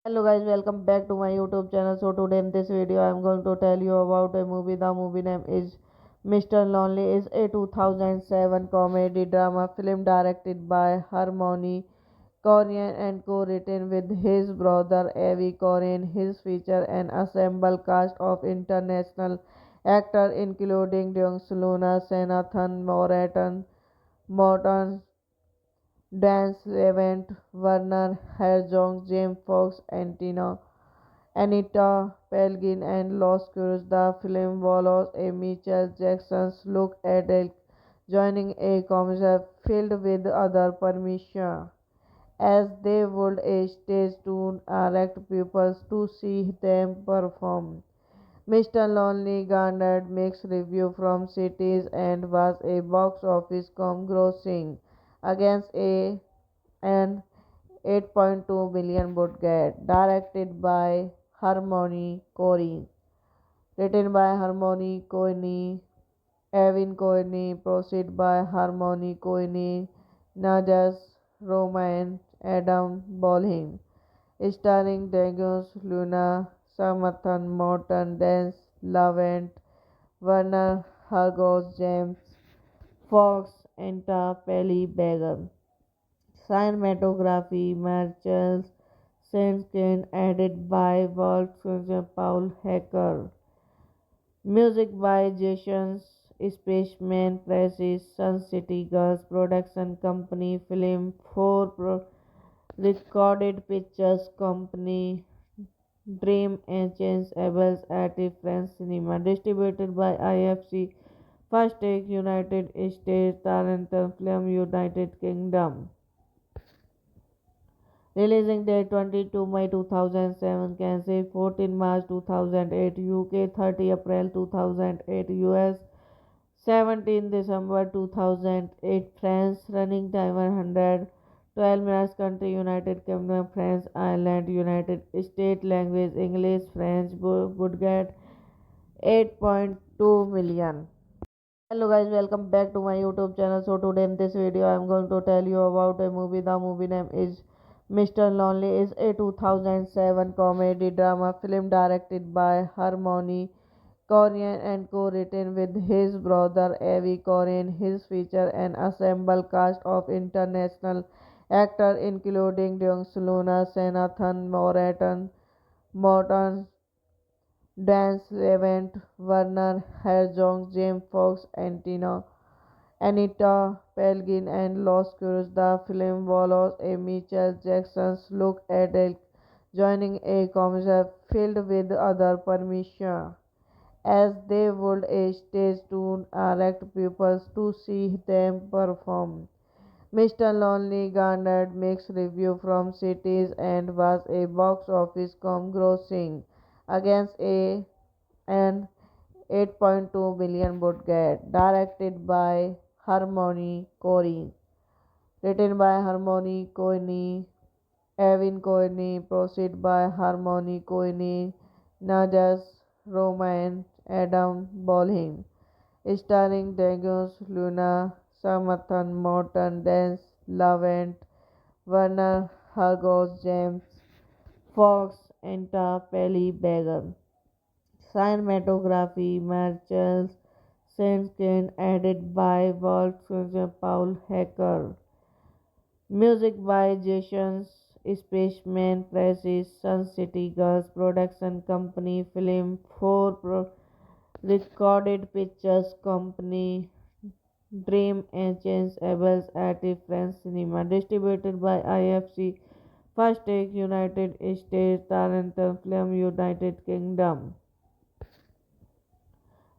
Hello guys, welcome back to my YouTube channel. So today in this video I am going to tell you about a movie. The movie name is Mr. Lonely. Is a 2007 comedy drama film directed by Harmony Koryan and co-written with his brother Avi Koryan. His feature an assembled cast of international actors including Dong Luna, Senathan Morton, Dance Levent, Werner Herzog, James Fox, Anita Pelgin, and Los Curios. The film follows a Michael Jackson's look at Adele joining a concert filled with other permission as they would a stage to attract pupils to see them perform. Mr. Lonely garnered mixed reviews from critics and was a box office grossing against an 8.2 million budget. Directed by Harmony Corey, written by Harmony Coyne, Evan Coyne, proceed by Harmony Coyne, Najas Romain, Adam Bolin, starring Dagos Luna, Samathan Morton, Dance Lavent, Werner Hargos, James Fox, Enta Pelly Beggar. Cinematography Marcel Senskin, edited by Wolfgang Paul Hecker. Music by Jason Spaceman Presses, Sun City Girls Production Company, Film 4 Recorded Pictures Company, Dream Agents, Abels at France Cinema. Distributed by IFC, First Take, United States, Tarantum Film, United Kingdom. Releasing date 22 May 2007, Kansas 14 March 2008, UK 30 April 2008, US 17 December 2008, France. Running time 112 minutes. Country United Kingdom, France, Ireland, United States. Language English, French. Budget 8.2 million. Hello guys, welcome back to my YouTube channel. So today in this video I am going to tell you about a movie. The movie name is Mr. Lonely. Is a 2007 comedy drama film directed by Harmony Koryan and co-written with his brother Avi Koryan. His feature an assembled cast of international actors including Dong Luna, Senathan Morton, Dance Levent, Werner Herzog, James Fox, Anita Pelgin, and Los Curios. The film follows a Michael Jackson's look at Adele joining a concert filled with other permission as they would a stage to attract pupils to see them perform. Mr. Lonely garnered mixed reviews from critics and was a box office grossing against an 8.2 million budget. Directed by Harmony Corey, written by Harmony Coyne, Evan Coyne, proceed by Harmony Coyne, Najas Romain, Adam Bolin, starring Dagos Luna, Samathan Morton, Dance Lavent, Werner Hargreaves, James Fox, and Pelly Beggar. Cinematography Marcel Sandkin, edited by Wolfgang Paul Hecker. Music by Jason Spaceman Presses, Sun City Girls Production Company, Film 4 Recorded Pictures Company, Dream Agents, Abels at France Cinema. Distributed by IFC, First Take, United States, Tarantum Film, United Kingdom.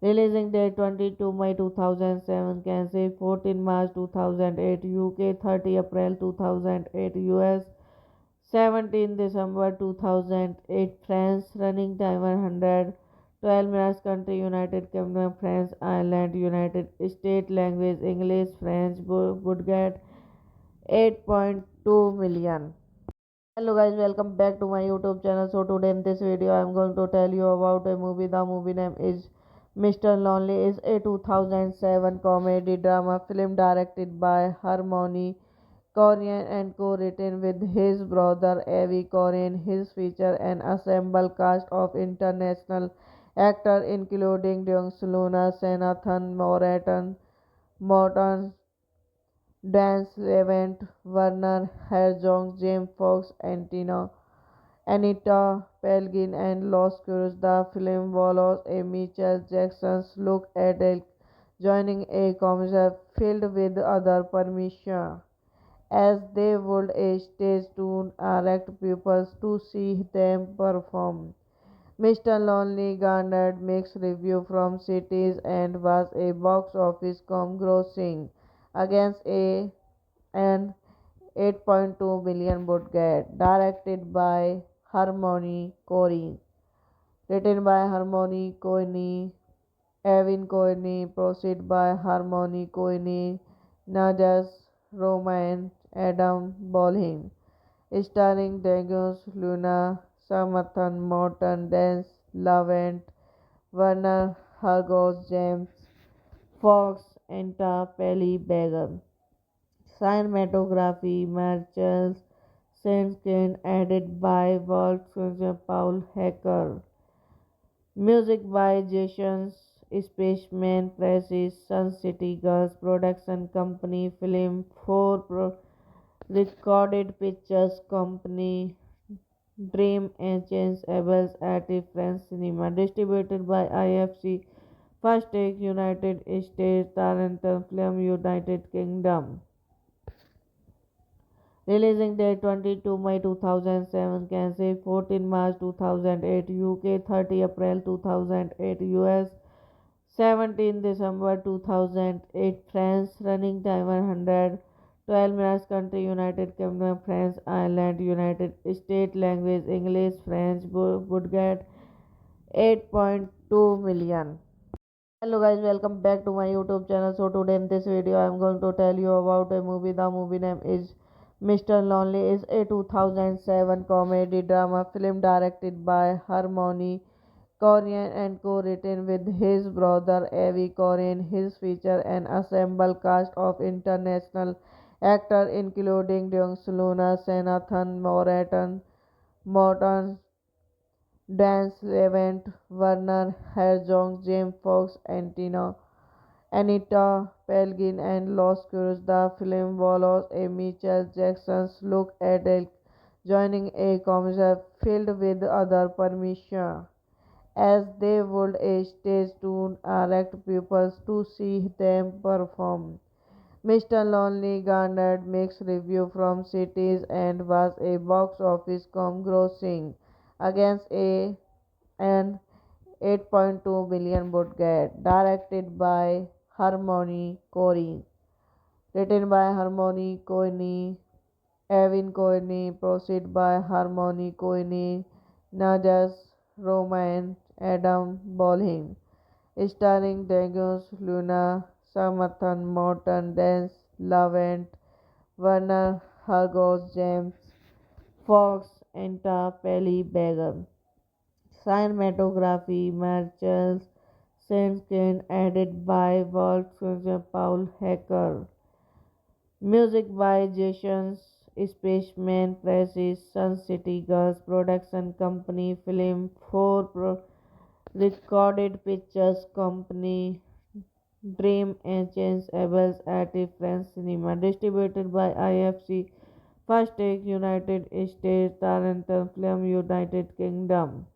Releasing date 22 May 2007, Kansas 14 March 2008, UK 30 April 2008, US 17 December 2008, France. Running time 112 minutes. Country United Kingdom, France, Ireland, United States. Language English, French. Budget 8.2 million. Hello guys, welcome back to my YouTube channel. So today in this video I am going to tell you about a movie. The movie name is Mr. Lonely. Is a 2007 comedy drama film directed by Harmony Koryan and co-written with his brother Avi Koryan. His feature an assembled cast of international actors including Dong Luna, Senathan Morton, Dan Levant, Werner Herzog, James Fox, Anita Pelgin, and Los Curios. The film follows a Michael Jackson's look at Elk joining a concert filled with other permission, as they would a stage to attract pupils to see them perform. Mr. Lonely garnered mixed reviews from critics and was a box office grossing against an 8.2 million budget. Directed by Harmony Corey, written by Harmony Coyne, Evan Coyne, proceed by Harmony Coyne, Najas Roman, Adam Bolin, starring Degus Luna, Samathan Morton, Dance Lavent, Werner Hargreaves, James Fox, and Pelly Beggar. Cinematography Marcel Sandkin, edited by Wolfgang Paul Hecker. Music by Jason Spaceman Presses, Sun City Girls Production Company, Film 4 Recorded Pictures Company, Dream Agents, Abels at France Cinema. Distributed by IFC, First Take, United States, Tarantum Film, United Kingdom. Releasing date 22 May 2007, Kansas 14 March 2008, UK 30 April 2008, US 17 December 2008, France. Running time 112 minutes. Country United Kingdom, France, Ireland, United States. Language English, French. Budget 8.2 million. Hello guys, welcome back to my YouTube channel. So today in this video I am going to tell you about a movie. The movie name is Mr. Lonely. Is a 2007 comedy drama film directed by Harmony Koryan and co-written with his brother Avi Koryan. His feature an assembled cast of international actors including Dong Luna, Senathan Morton, Dan Levant, Werner Herzog, James Fox, Anita Pelgin, and Los Curios. The film follows a Michael Jackson's look at Elk joining a concert filled with other permission, as they would a stage to attract pupils to see them perform. Mr. Lonely garnered mixed reviews from critics and was a box office grossing against an 8.2 billion budget. Directed by Harmony Corey, written by Harmony Coyne, Evan Coyne, proceed by Harmony Coyne, Najas Roman, Adam Bolin, starring Degus Luna, Samathan Morton, Dance Lavent, Werner Hargreaves, James Fox, and Pelly Beggar. Cinematography Marcel Sandkin, edited by Wolfgang Paul Hecker. Music by Jason Spaceman Presses, Sun City Girls Production Company, Film 4 Recorded Pictures Company, Dream Agents, Abels at France Cinema, distributed by IFC, First Take, United States, Tarantel Film, United Kingdom.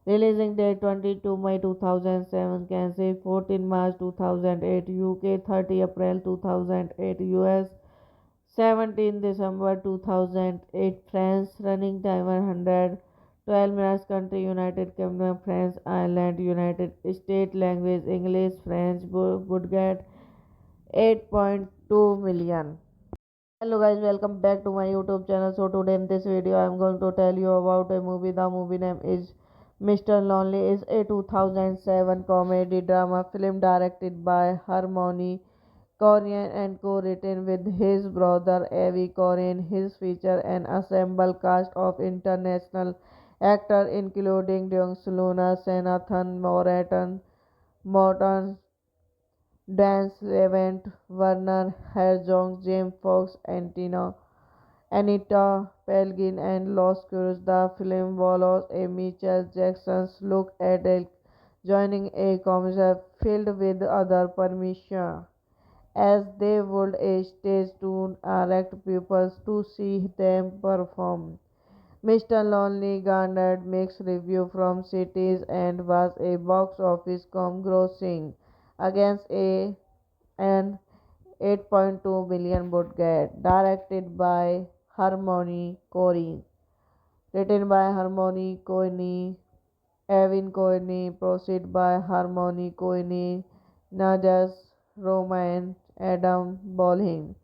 Releasing date 22 May 2007, Kansas 14 March 2008, UK 30 April 2008, US 17 December 2008, France, running time 112 minutes, country United Kingdom, France, Ireland, United States, language English, French, budget 8.2 million. Hello guys, welcome back to my YouTube channel. So today in this video I am going to tell you about a movie. The movie name is Mr. Lonely. Is a 2007 comedy drama film directed by Harmony Koryan and co-written with his brother Avi Koryan. His feature an assembled cast of international actors including Dong Luna, Senathan Morton, Dan Levant, Werner Herzog, James Fox, Anita Pelgin, and Los Curios. The film follows a Michael Jackson's look at Elk joining a concert filled with other permission as they would a stage to attract people to see them perform. Mr. Lonely garnered mixed reviews from critics and was a box office grossing against an 8.2 million budget. Directed by Harmony Corey, written by Harmony Coyne, Evan Coyne, proceed by Harmony Coyne, Najas Roman, Adam Bolin,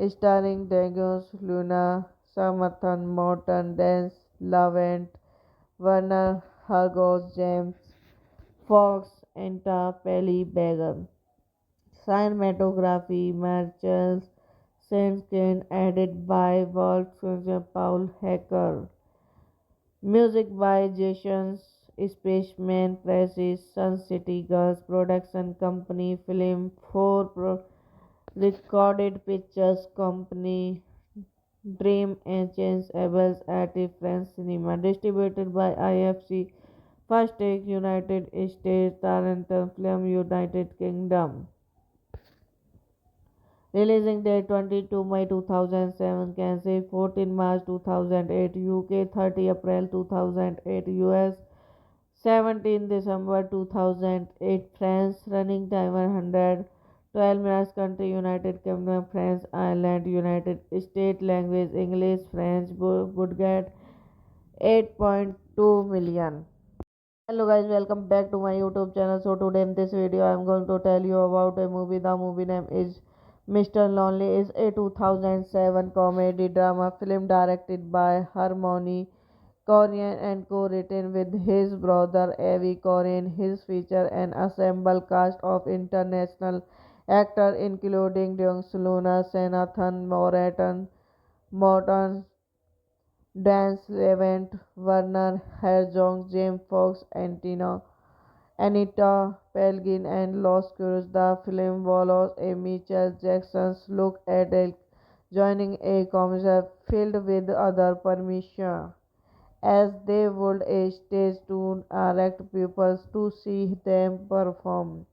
starring Degus Luna, Samathan Morton, Dance Lavent, Werner Hargos, James Fox, Enta Pelly Beggar. Cinematography Marcel Saint-Ken, added by Walt Paul Hacker. Music by Jason Spaceman Presses, Sun City Girls Production Company, Film 4 Recorded Pictures Company, Dream Agents, Abels at France Cinema, distributed by IFC, First Take, United States, Tarantel Film, United Kingdom. Releasing date 22 May 2007, Kansas 14 March 2008, UK 30 April 2008, US 17 December 2008, France, running time 112 minutes, country United Kingdom, France, Ireland, United States, language English, French, budget 8.2 million. Hello guys, welcome back to my YouTube channel. So today in this video I am going to tell you about a movie. The movie name is Mr. Lonely. Is a 2007 comedy drama film directed by Harmony Koryan and co-written with his brother Avi Koryan. His feature an assembled cast of international actors including Dong Luna, Senathan Morton, Dan Levant, Werner Herzog, James Fox, Anita Pelgin, and Los Curios. The film follows a Michael Jackson's look at Elk joining a concert filled with other permission as they would a stage to attract people to see them perform.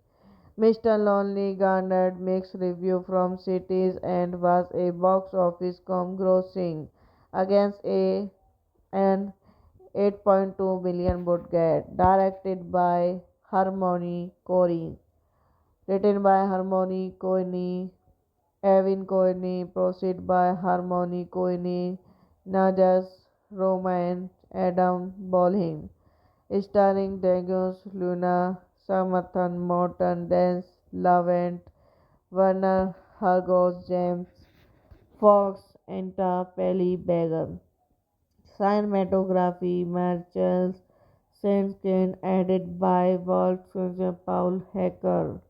Mr. Lonely garnered mixed reviews from critics and was a box office grossing against an 8.2 million budget. Directed by Harmony Corey, written by Harmony Coyne, Evan Coyne, proceed by Harmony Coyne, Najas Roman, Adam Bolin, starring Degus Luna, Samathan Morton, Dance Lavent, Werner Hargos, James Fox, Enta Pelly Beggar. Cinematography Marcel Saint-Ken, added by Walt Paul Hacker.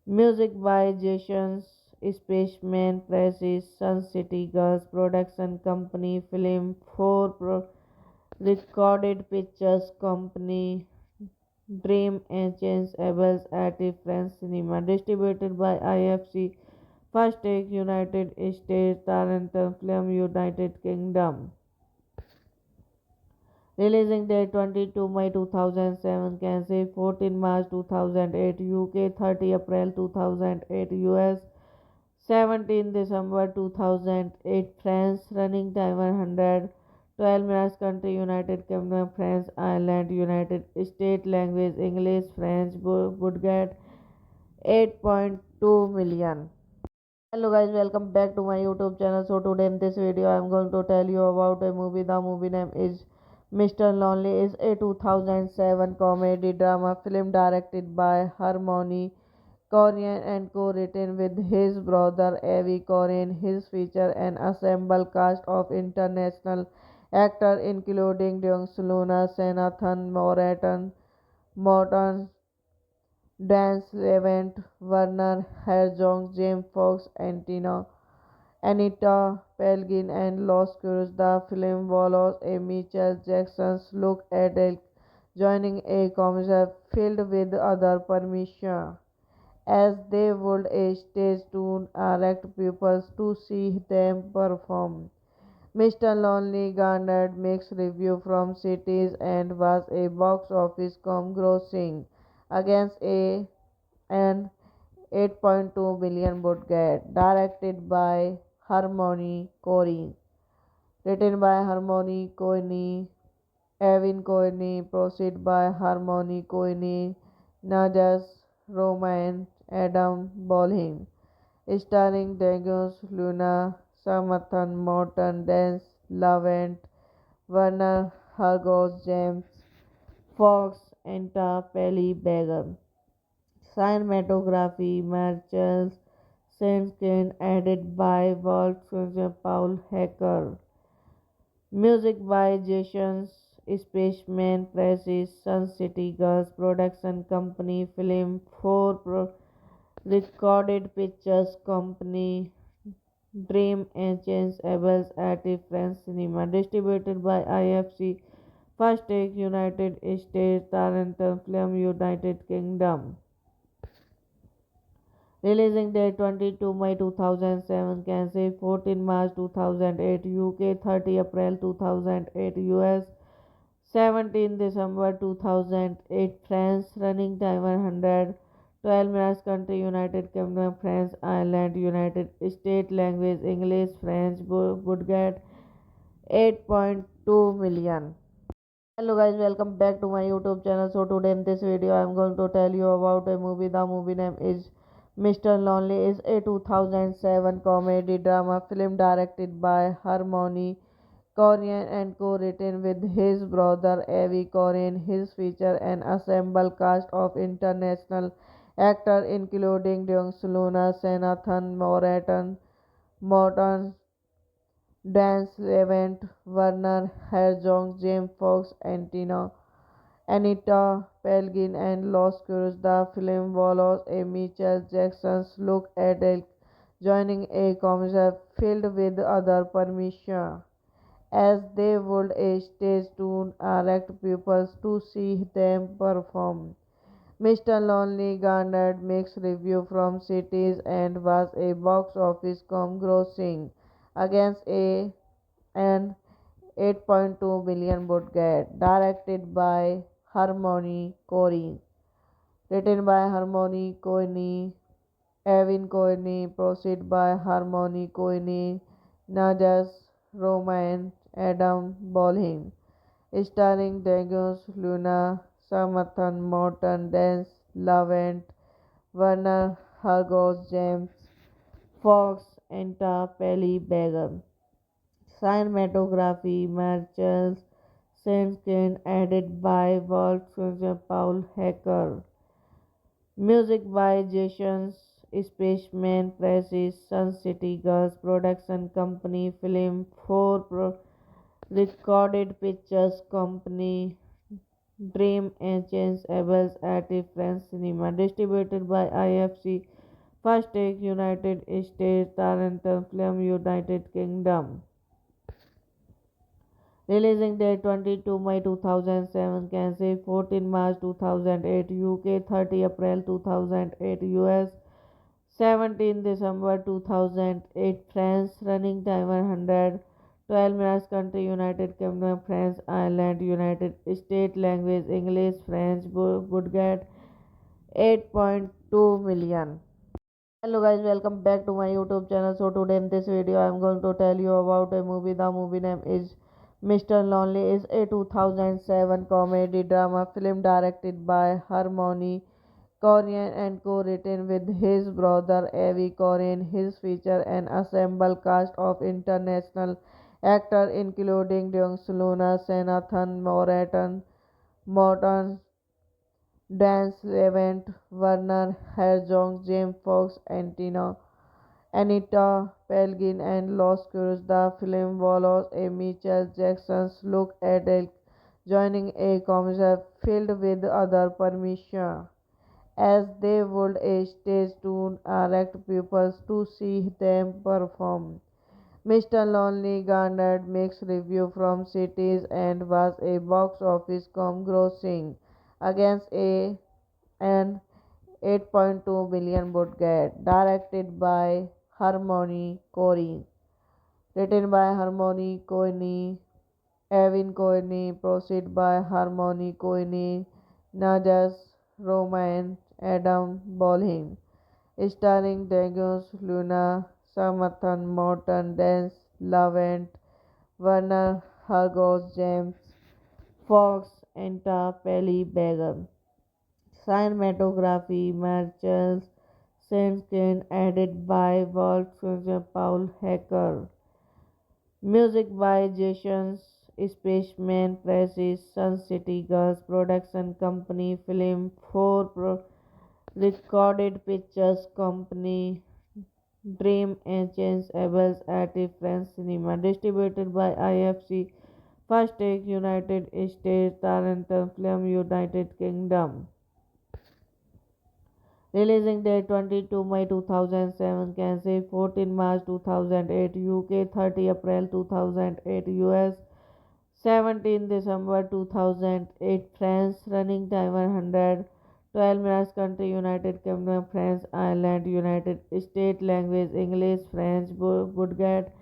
Music by Jason Spaceman Presses, Sun City Girls Production Company, Film 4 Recorded Pictures Company, Dream Agents, Abels at France Cinema, distributed by IFC, First take United States, Tarantum film United Kingdom. Releasing date 22 May 2007, Kansas 14 March 2008, UK 30 April 2008, US 17 December 2008, France running time 112 minutes, country United Kingdom, France, Ireland, United States, language English, French, budget 8.2 million. Hello guys, welcome back to my YouTube channel. So today in this video I am going to tell you about a movie. The movie name is Mr. Lonely. Is a 2007 comedy drama film directed by Harmony Koryan and co-written with his brother Avi Koryan. His feature an assembled cast of international actors including Dong Luna, Senathan Morton, Dan Levant, Werner Herzog, James Fox, Anita Pelgin, and Los Curios. The film follows a Michael Jackson's look at Adele joining a concert filled with other permission as they would a stage to attract people to see them perform. Mr. Lonely garnered mixed reviews from critics and was a box office grossing against an 8.2 billion budget. Directed by Harmony Korine, written by Harmony Korine, Evan Korine, proceed by Harmony Korine, Najas Roman, Adam Bolin, starring Degus Luna, Samathan Morton, Dance Lavent, Werner Hargos, James Fox, Enta Pelly Beggar. Cinematography Marcel Saint-Ken, added by Wolfgang Paul Hecker. Music by Jason Spaceman, Precis Sun City Girls Production Company, Film 4 Recorded Pictures Company, Dream Agents, Abels at France Cinema. Distributed by IFC. First Take United States, Tarantum Film United Kingdom. Releasing date 22 May 2007, Kansas 14 March 2008, UK 30 April 2008, US 17 December 2008, France running time 112 minutes, country United Kingdom, France, Ireland, United States, language English, French, budget 8.2 million. Hello guys, welcome back to my YouTube channel. So today in this video I am going to tell you about a movie. The movie name is Mr. Lonely. Is a 2007 comedy drama film directed by Harmony Koryan and co-written with his brother Avi Koryan. His feature an assembled cast of international actors including Dong Luna, Senathan Morton, Dan Levant, Werner Herzog, James Fox, Anita Pelgin, and Los Curios. The film follows a Michael Jackson's look at Adele joining a concert filled with other permission as they would a stage to attract people to see them perform. Mr. Lonely garnered mixed reviews from critics and was a box office grossing against an 8.2 billion budget. Directed by Harmony Korine, written by Harmony Korine, Evan Korine, proceed by Harmony Korine, Najas Roman, Adam Bolin, starring Degus Luna, Samathan Morton, Dance Lavent, Werner Hargos, James Fox, Enta Pelly Beggar. Cinematography Marcel Saint-Ken, added by Wolfgang Paul Hecker. Music by Jason Spaceman, Precis Sun City Girls Production Company, Film 4 Recorded Pictures Company, Dream Agents, Abels at France Cinema. Distributed by IFC. First Take United States, Tarantum Film United Kingdom. Releasing date 22 May 2007, Kansas 14 March 2008, UK 30 April 2008, US 17 December 2008 France running time 112 minutes country United Kingdom France Ireland United States language English French would get 8.2 million. Hello guys, welcome back to my YouTube channel. So today in this video I am going to tell you about a movie. The movie name is Mr. Lonely. Is a 2007 comedy drama film directed by Harmony Koryan and co-written with his brother Avi Koryan. His feature an ensemble cast of international actors including Deong Luna, Senathan Morton, Dan Levant, Werner Herzog, James Fox, Anita Pelgin, and Los Curios. The film follows a Michael Jackson's look at joining a concert filled with other permission as they would a stage to attract people to see them perform. Mr. Lonely garnered mixed reviews from critics and was a box office grossing against an 8.2 billion budget. Directed by Harmony Corey, written by Harmony Coyne, Evan Coyne, proceed by Harmony Coyne, Najas Roman, Adam Bolin, starring Degus Luna, Samathan Morton, Dance Lavent, Werner Hargos, James Fox, Enta Pelly Beggar. Cinematography Marcel Saint-Ken, added by Wolfgang Paul Hecker. Music by Jason Spaceman Presses, Sun City Girls Production Company, Film 4 Recorded Pictures Company, Dream Agents Abels at France Cinema. Distributed by IFC First Take, United States, Tarantel Film, United Kingdom. Releasing date 22 May 2007, Kansas 14 March 2008, UK 30 April 2008, US 17 December 2008, France running time 112 minutes country United Kingdom France Ireland United States language English French would get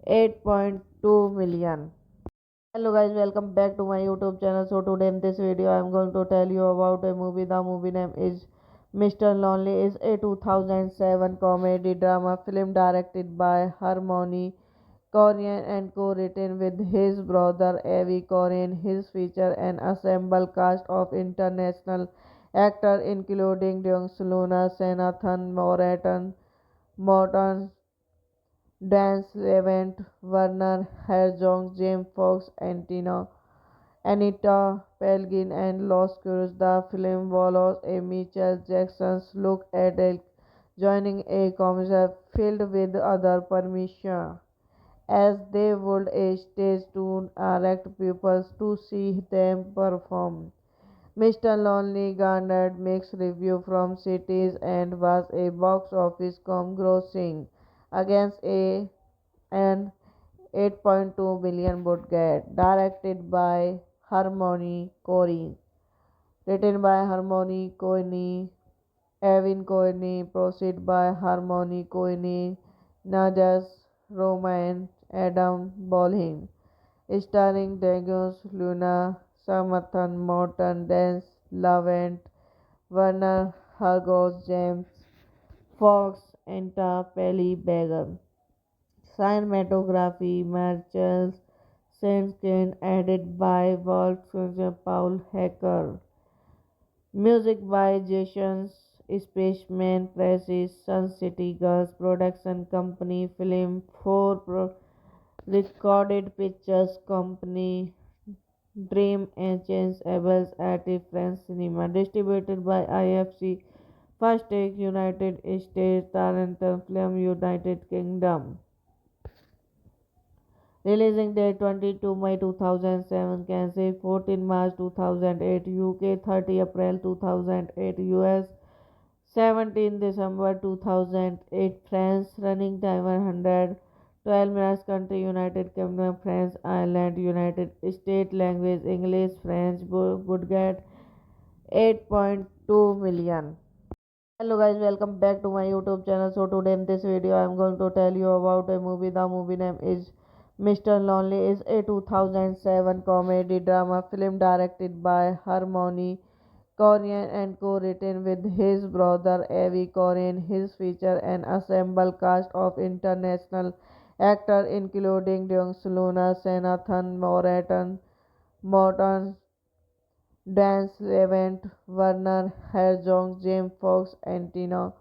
8.2 million. Hello guys, welcome back to my YouTube channel. So today in this video I am going to tell you about a movie. The movie name is Mr. Lonely. Is a 2007 comedy drama film directed by Harmony Koryan and co-written with his brother Avi Koryan. His feature an ensemble cast of international actors including Deong Luna, Senathan Morton, Dan Levant, Werner Herzog, James Fox, Anita Pelgin, and Los Curios. The film follows a Michael Jackson's look at joining a concert filled with other permission as they would a stage to attract people to see them perform. Mr. Lonely garnered mixed reviews from critics and was a box office grossing against an 8.2 billion budget. Directed by Harmony Corey, written by Harmony Coyne, Evan Coyne, proceed by Harmony Coyne, Najas Roman, Adam Bolin, starring Degus Luna, Samathan Morton, Dance Lavent, Werner Hargos, James Fox, Enta Pelly Beggar. Cinematography Marcel Saint-Ken, added by Wolfgang Paul Hecker. Music by Jason Spaceman Presses, Sun City Girls Production Company, Film 4 Recorded Pictures Company, Dream Agents Abels at France Cinema. Distributed by IFC First Take, United States, Tarantel Film, United Kingdom. Releasing date 22 May 2007, Kansas 14 March 2008, UK 30 April 2008, US 17 December 2008, France running time 112 minutes country United Kingdom France Ireland United States language English French would get 8.2 million. Hello guys, welcome back to my YouTube channel. So today in this video I am going to tell you about a movie. The movie name is Mr. Lonely. Is a 2007 comedy drama film directed by Harmony Koryan and co-written with his brother Avi Koryan. His feature an assembled cast of international actors including Deong Luna, Senathan Morton, Dan Levant, Werner Herzog, James Fox, Anita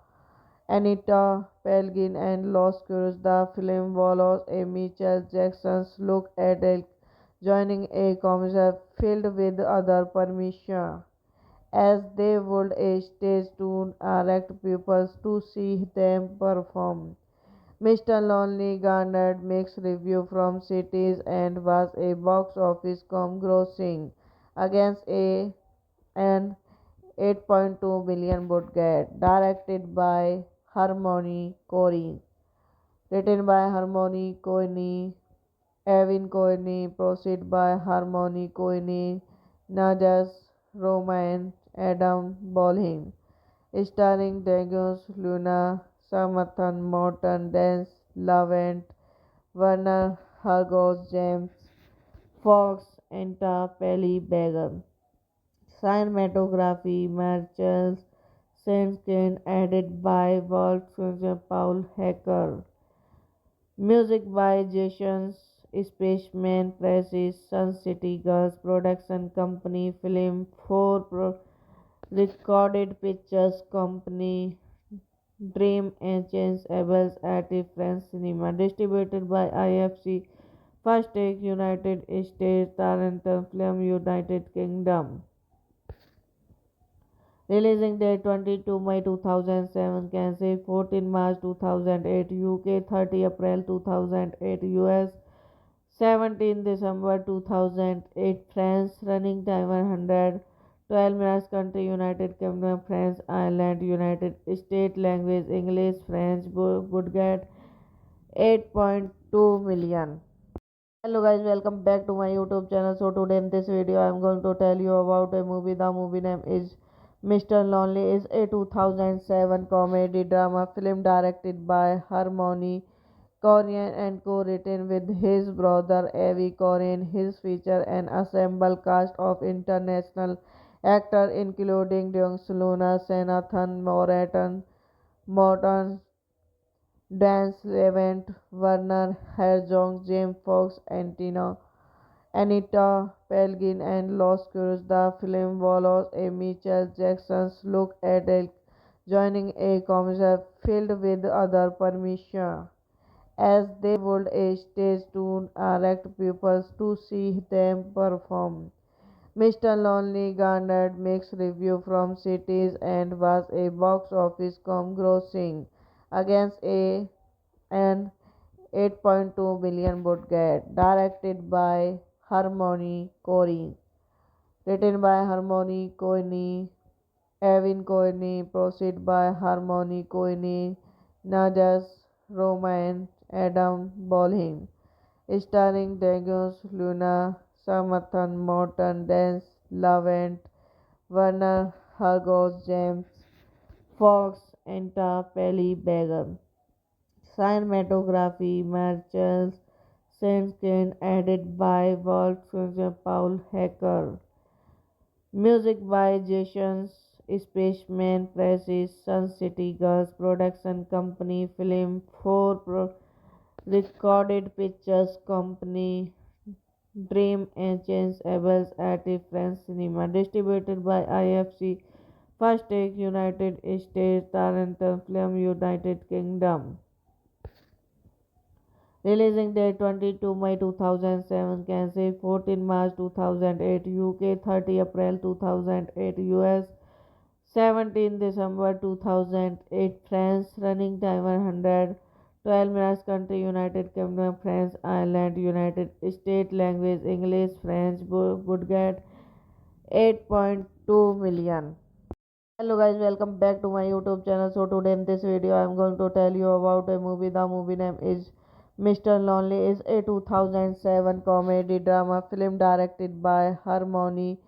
Pelgin, and Los Curios. The film follows a Michael Jackson's look at Elk joining a concert filled with other permission as they would a stage to attract people to see them perform. Mr. Lonely garnered mixed reviews from critics and was a box office grossing against an 8.2 billion budget. Directed by Harmony Korine, written by Harmony Korine, Evan Korine, produced by Harmony Korine, Najas Roman, Adam Bolin, starring Degus Luna, Samathan Morton, Dance Lavent, Werner Hargos, James Fox, and Pelly Beggar. Cinematography Marcel Saint-Ken, added by Wolfgang Paul Hecker. Music by Jason Spaceman, Precis Sun City Girls Production Company, Film 4 Recorded Pictures Company, Dream Agents, Abels at France Cinema. Distributed by IFC First Take, United States, Tarantum Film, United Kingdom. Releasing date 22 May 2007, Kansas 14 March 2008, UK 30 April 2008, US 17 December 2008, France. Running time 112 minutes. Country United Kingdom, France, Ireland, United States. Language English, French. Budget 8.2 million. Hello guys, welcome back to my YouTube channel. So today in this video I am going to tell you about a movie. The movie name is Mr. Lonely. Is a 2007 comedy drama film directed by Harmony Koryan and co-written with his brother Avi Koryan. His feature an assembled cast of international actors including Deong Luna, Senathan Morton, Dan Levant, Werner Herzog, James Fox, Anita Pelgin, and Los Curios. The film follows a Michael Jackson's look at Elk joining a concert filled with other permission as they would a stage to attract people to see them perform. Mr. Lonely garnered mixed reviews from critics and was a box office grossing against an 8.2 billion budget. Directed by Harmony Korine, written by Harmony Korine, Evan Korine, produced by Harmony Korine, Najas Roman, Adam Bolin, starring Degus Luna, Samathan Morton, Dance Lavent, Werner Hargos, James Fox, and Pelly Beggar. Cinematography Marcel Saint-Ken, added by Wolfgang Paul Hecker. Music by Jason Spaceman, Precis Sun City Girls Production Company, Film 4 Recorded Pictures Company, Dream Agents, Abels at France Cinema. Distributed by IFC First Take, United States, Tarantum Film, United Kingdom. Releasing date 22 May 2007, Kansas 14 March 2008, UK 30 April 2008, US 17 December 2008, France. Running time 112 minutes. Country United Kingdom, France, Ireland, United States. Language English, French. Budget 8.2 million. Hello guys, welcome back to my YouTube channel. So today in this video I am going to tell you about a movie. The movie name is Mr. Lonely. Is a 2007 comedy drama film directed by Harmony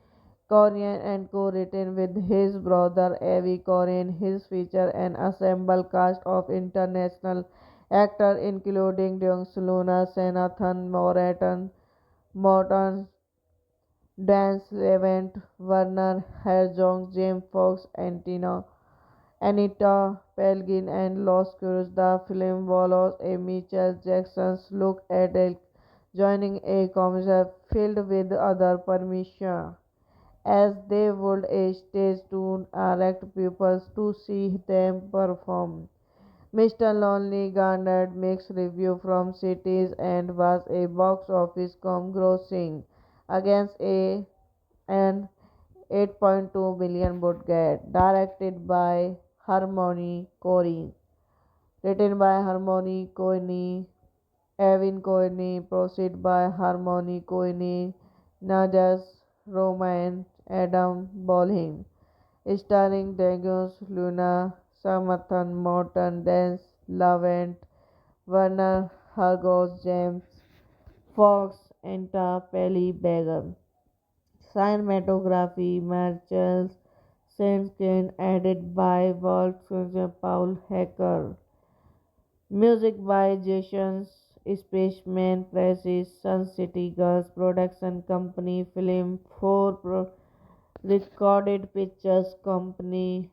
Korean and co-written with his brother Avi Korean. His feature an assembled cast of international actors including Dong Luna, Senathan Morton, Dan Levant, Werner Herzog, James Fox, Anita Pelgin, and Los Curios. The film follows a Michael Jackson's look at Elk joining a concert filled with other permission as they would a stage to attract people to see them perform. Mr. Lonely garnered mixed reviews from critics and was a box office grossing against an 8.2 billion budget. Directed by Harmony Korine, written by Harmony Korine, Evan Courtney, proceed by Harmony Courtney, Najas Roman, Adam Bolin, starring Degus Luna, Samathan Morton, Dance Lavent, Werner Hargos, James Fox, Enta Pelly Begum. Cinematography, Marcel Saint-Ken, added by Walt Paul Hacker. Music by Jason Spaceman Presses, Sun City Girls Production Company, Film 4 Recorded Pictures Company,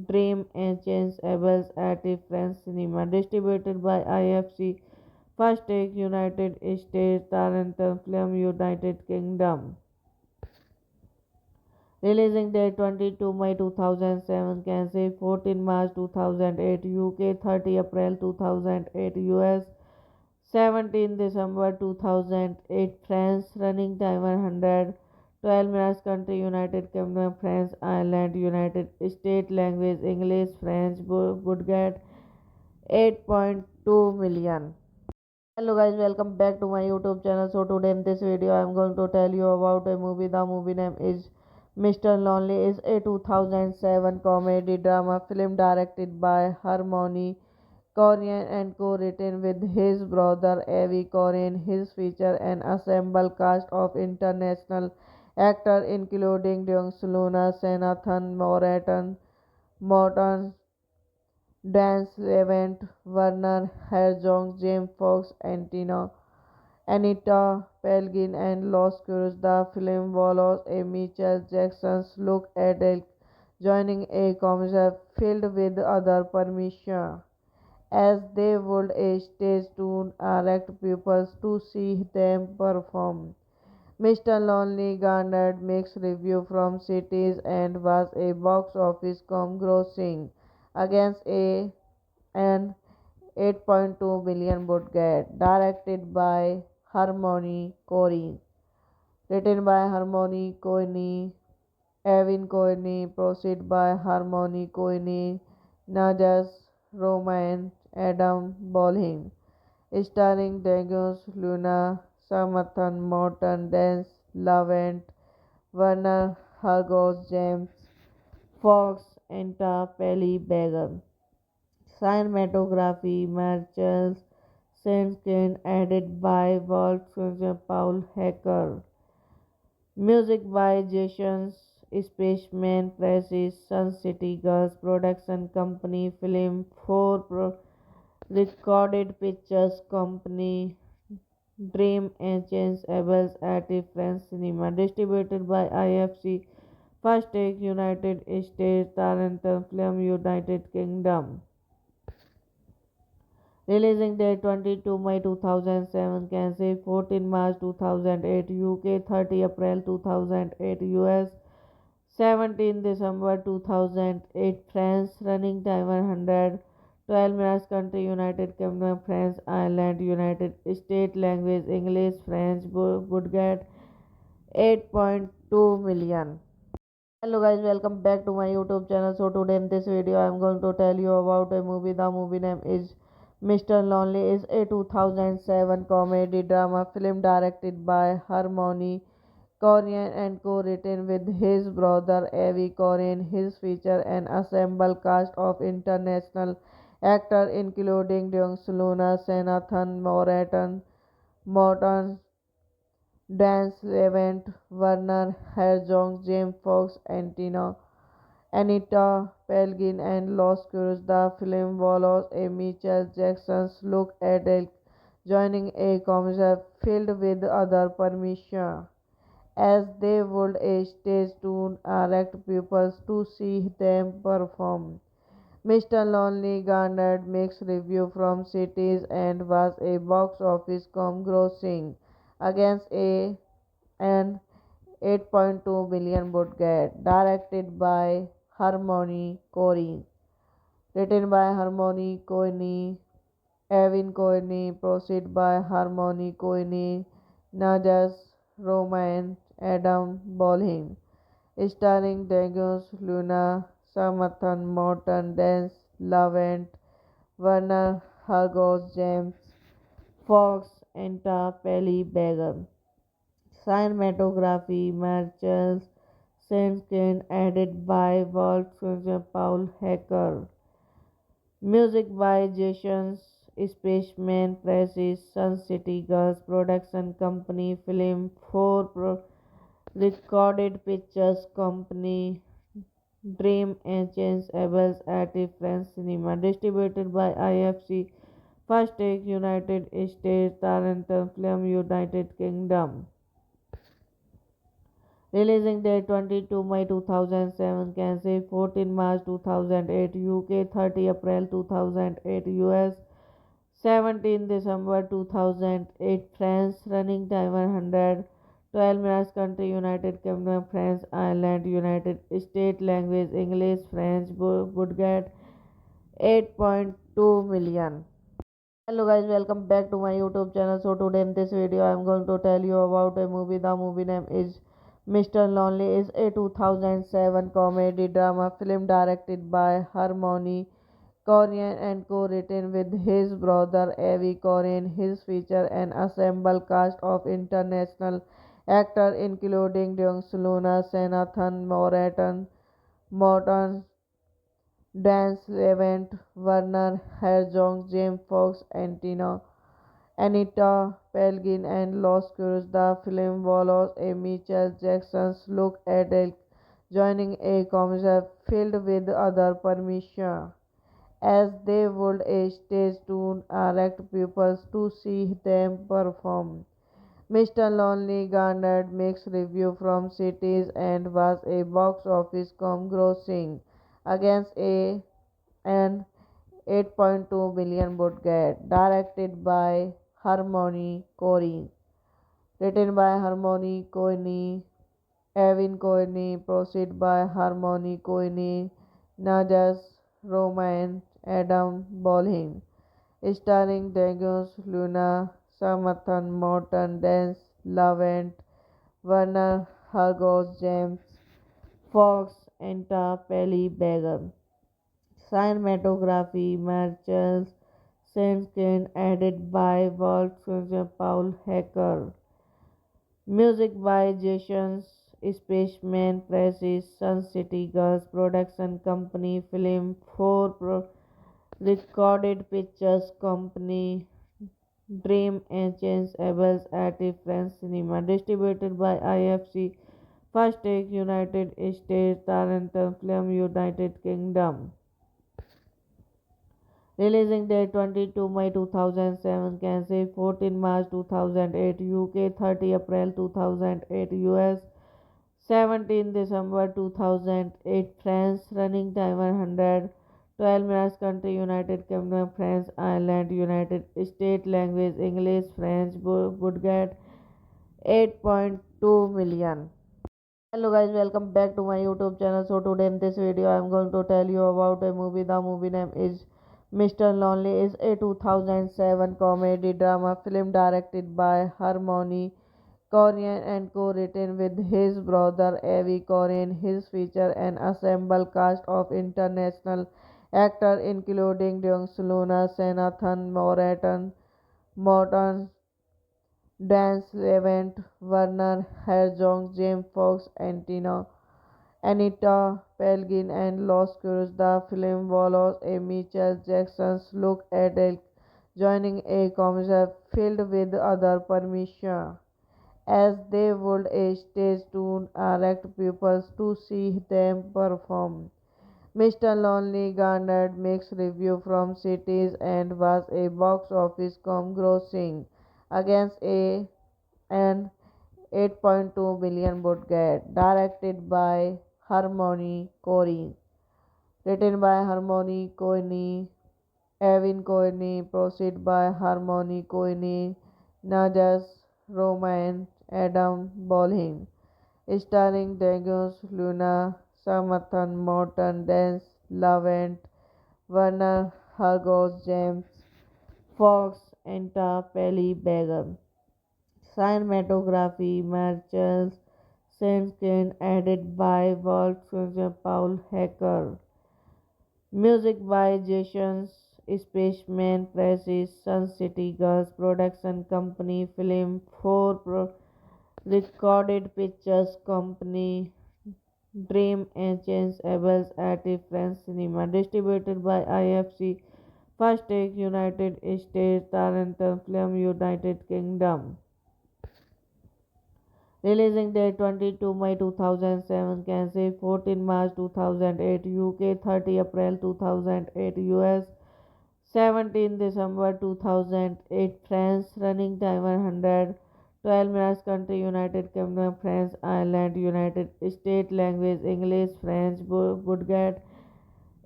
Dream Agents, Abels at France Cinema, distributed by IFC, First Take, United States, Tarantum Film, United Kingdom. Releasing date 22 May 2007, Kansas 14 March 2008, UK 30 April 2008, US 17 December 2008, France, running time 112 minutes, country United Kingdom, France, Ireland, United States, language English, French, budget 8.2 million. Hello guys, welcome back to my YouTube channel. So today in this video I am going to tell you about a movie. The movie name is Mr. Lonely. Is a 2007 comedy drama film directed by Harmony Korine and co-written with his brother Avi Korine. His feature an assembled cast of international actors including Dong Luna, Senathan Morton, Dan Levant, Werner Herzog, James Fox, Anita Pelgin, and Los Curios. The film follows a Michael Jackson's look at Elk joining a concert filled with other permission as they would a stage to attract people to see them perform. Mr. Lonely garnered mixed reviews from critics and was a box office grossing against an 8.2 billion budget. Directed by Harmony Korine, written by Harmony Korine, Evan Courtney, proceed by Harmony Courtney, Najas Roman, Adam Bolin, starring Degus Luna, Samathan Morton, Dance Lavent, Werner Hargos, James Fox, Enta Pelly Begum. Cinematography, Marcel Saint-Ken, added by Walt Paul Hacker. Music by Jason Spaceman Presses, Sun City Girls Production Company, Film 4 Recorded Pictures Company, Dream Agents, Abels at France Cinema, distributed by IFC, First Take, United States, Tarantum Film, United Kingdom. Releasing date 22 May 2007, Kansas 14 March 2008, UK 30 April 2008, US 17 December 2008, France, running time 112 minutes, country United Kingdom, France, Ireland, United States, language English, French, budget 8.2 million. Hello guys, welcome back to my YouTube channel. So today in this video I am going to tell you about a movie. The movie name is Mr. Lonely. Is a 2007 comedy drama film directed by Harmony Korine and co-written with his brother Avi Korine. His feature an assembled cast of international actors including Dong Luna, Senathan Morton, Dan Levant, Werner Herzog, James Fox, Anita Pelgin, and Los Curios. The film follows a Michael Jackson's look at Elk joining a concert filled with other permission as they would a stage to attract people to see them perform. Mr. Lonely garnered mixed reviews from critics and was a box office grossing against an 8.2 billion budget. Directed by Harmony Corey, written by Harmony Coyne, Evan Coyne, proceed by Harmony Coyne, Najas Roman, Adam Bolin, starring Degus Luna, Samathan Morton, Dance Lavent, Werner Hargos, James Fox, Enta Pelly Begum. Cinematography Marcel Saint-Ken, added by Wolfgang Paul Hecker. Music by Jason Spaceman, Precis, Sun City Girls Production Company, Film 4 Recorded Pictures Company, Dream Agents, Abels at France Cinema. Distributed by IFC, First Take, United States, Tarantum Film, United Kingdom. Releasing date 22 May 2007, Kansas 14 March 2008, UK 30 April 2008, US 17 December 2008, France. Running time 112 minutes. Country United Kingdom, France, Ireland, United States. Language English, French. Budget 8.2 million. Hello guys, welcome back to my YouTube channel. So today in this video I am going to tell you about a movie. The movie name is Mr. Lonely. Is a 2007 comedy drama film directed by Harmony Koryan and co-written with his brother Avi Koryan. His feature an assembled cast of international actors including Dong Luna, Senathan Morton, Dan Levant, Werner Herzog, James Fox, Anita Pelgin, and Los Curios. The film follows a Michael Jackson's look at Elk joining a concert filled with other permission as they would a stage to attract people to see them perform. Mr. Lonely garnered mixed reviews from critics and was a box office grossing against an 8.2 billion budget. Directed by Harmony Corey, written by Harmony Coyne, Evan Coyne, proceed by Harmony Coyne, Najas Roman, Adam Bolin, starring Degus Luna, Samathan Morton, Dance Lavent, Werner Hargos, James Fox, Enta Pelly Begum. Cinematography Marcel Saint-Ken, added by Wolfgang Paul Hecker. Music by Jason Spaceman, Precis, Sun City Girls Production Company, Film 4 Recorded Pictures Company, Dream Agents, Abels at France Cinema. Distributed by IFC, First Take, United States, Tarantum Film, United Kingdom. Releasing date 22 May 2007, Kansas 14 March 2008, UK 30 April 2008, US 17 December 2008, France. Running time 112 minutes. Country United Kingdom, France, Ireland, United States. Language English, French. Budget 8.2 million. Hello guys, welcome back to my YouTube channel. So today in this video I am going to tell you about a movie. The movie name is Mr. Lonely. Is a 2007 comedy drama film directed by Harmony Koryan and co-written with his brother Avi Koryan. His feature an assembled cast of international actors including Dong Luna, Senathan Morton, Dan Levant, Werner Herzog, James Fox, Anita Pelgin, and Los Curios. The film follows a Michael Jackson's look at Elk joining a concert filled with other permission as they would a stage to attract pupils to see them perform. Mr. Lonely garnered mixed reviews from critics and was a box office grossing against an 8.2 billion budget. Directed by Harmony Corey, written by Harmony Coyne, Evan Coyne, proceed by Harmony Coyne, Najas Roman, Adam Bolin, starring Daniels Luna, Samathan Morton, Dance Lavent, Werner Hargreaves, James Fox, Enta Pelly Begum. Cinematography Marcel Saint-Ken, added by Wolfgang Paul Hecker. Music by Jason Spaceman, Presses, Sun City Girls Production Company, Film 4 Recorded Pictures Company, Dream Agents, Abels at France Cinema. Distributed by IFC, First Take, United States, Tarantum Film, United Kingdom. Releasing date 22 May 2007, Kansas 14 March 2008, UK 30 April 2008, US 17 December 2008, France. Running time 112 minutes. Country United Kingdom, France, Ireland, United States. Language English, French. Budget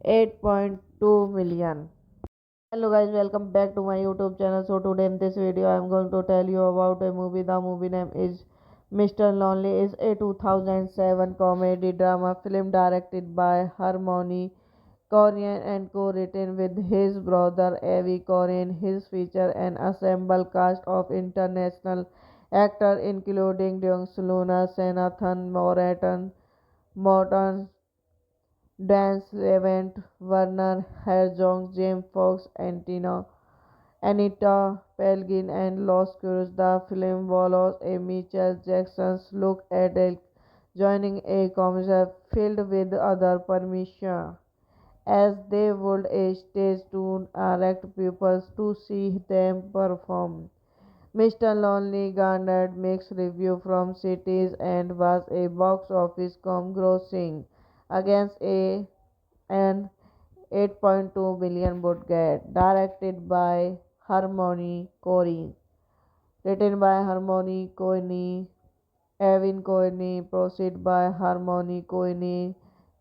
8.2 million. Hello guys, welcome back to my YouTube channel. So today in this video I am going to tell you about a movie. The movie name is Mr. Lonely. Is a 2007 comedy drama film directed by Harmony Koryan and co-written with his brother Avi Koryan. His feature an assembled cast of international actors including Dong Luna, Senathan Morton, Dance Levent, Werner Herzog, James Fox, Anita Pelgin, and Los Curios. The film follows a Michael Jackson's look at Elk joining a concert filled with other permission, as they would a stage to attract pupils to see them perform. Mr. Lonely garnered mixed reviews from critics and was a box office grossing against an 8.2 billion budget. Directed by Harmony Corey, written by Harmony Coyne, Evan Coyne, proceed by Harmony Coyne,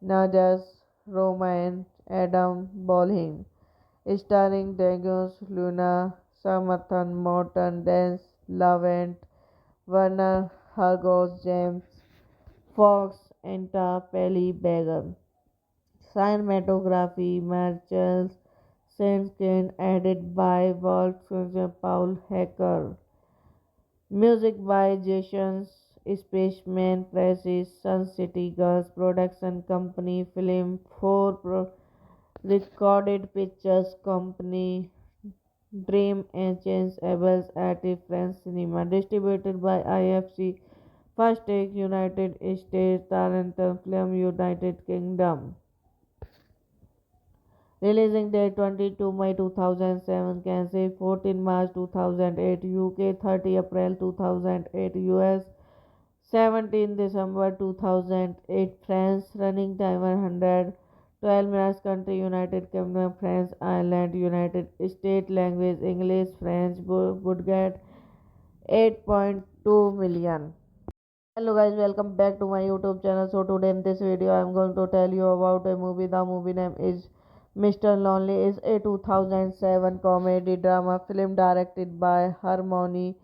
Najas Roman, Adam Bolin, starring Daniels Luna, Samathan Morton, Dance Lavent, Werner Hargreaves, James Fox, Enta Pelly Begum. Cinematography Marcel Saint-Ken, added by Wolfgang Paul Hecker. Music by Jason Spaceman, Presses, Sun City Girls Production Company, Film 4 Recorded Pictures Company, Dream Agents, Abels at France Cinema. Distributed by IFC, First Take, United States, Tarantum Film, United Kingdom. Releasing date 22 May 2007, Kansas 14 March 2008, UK 30 April 2008, US 17 December 2008, France. Running time 112 minutes. Country United Kingdom, France, Ireland, United States. Language English, French. Budget 8.2 million. Hello guys, welcome back to my YouTube channel. So today in this video I am going to tell you about a movie. The movie name is Mr. Lonely. Is a 2007 comedy drama film directed by Harmony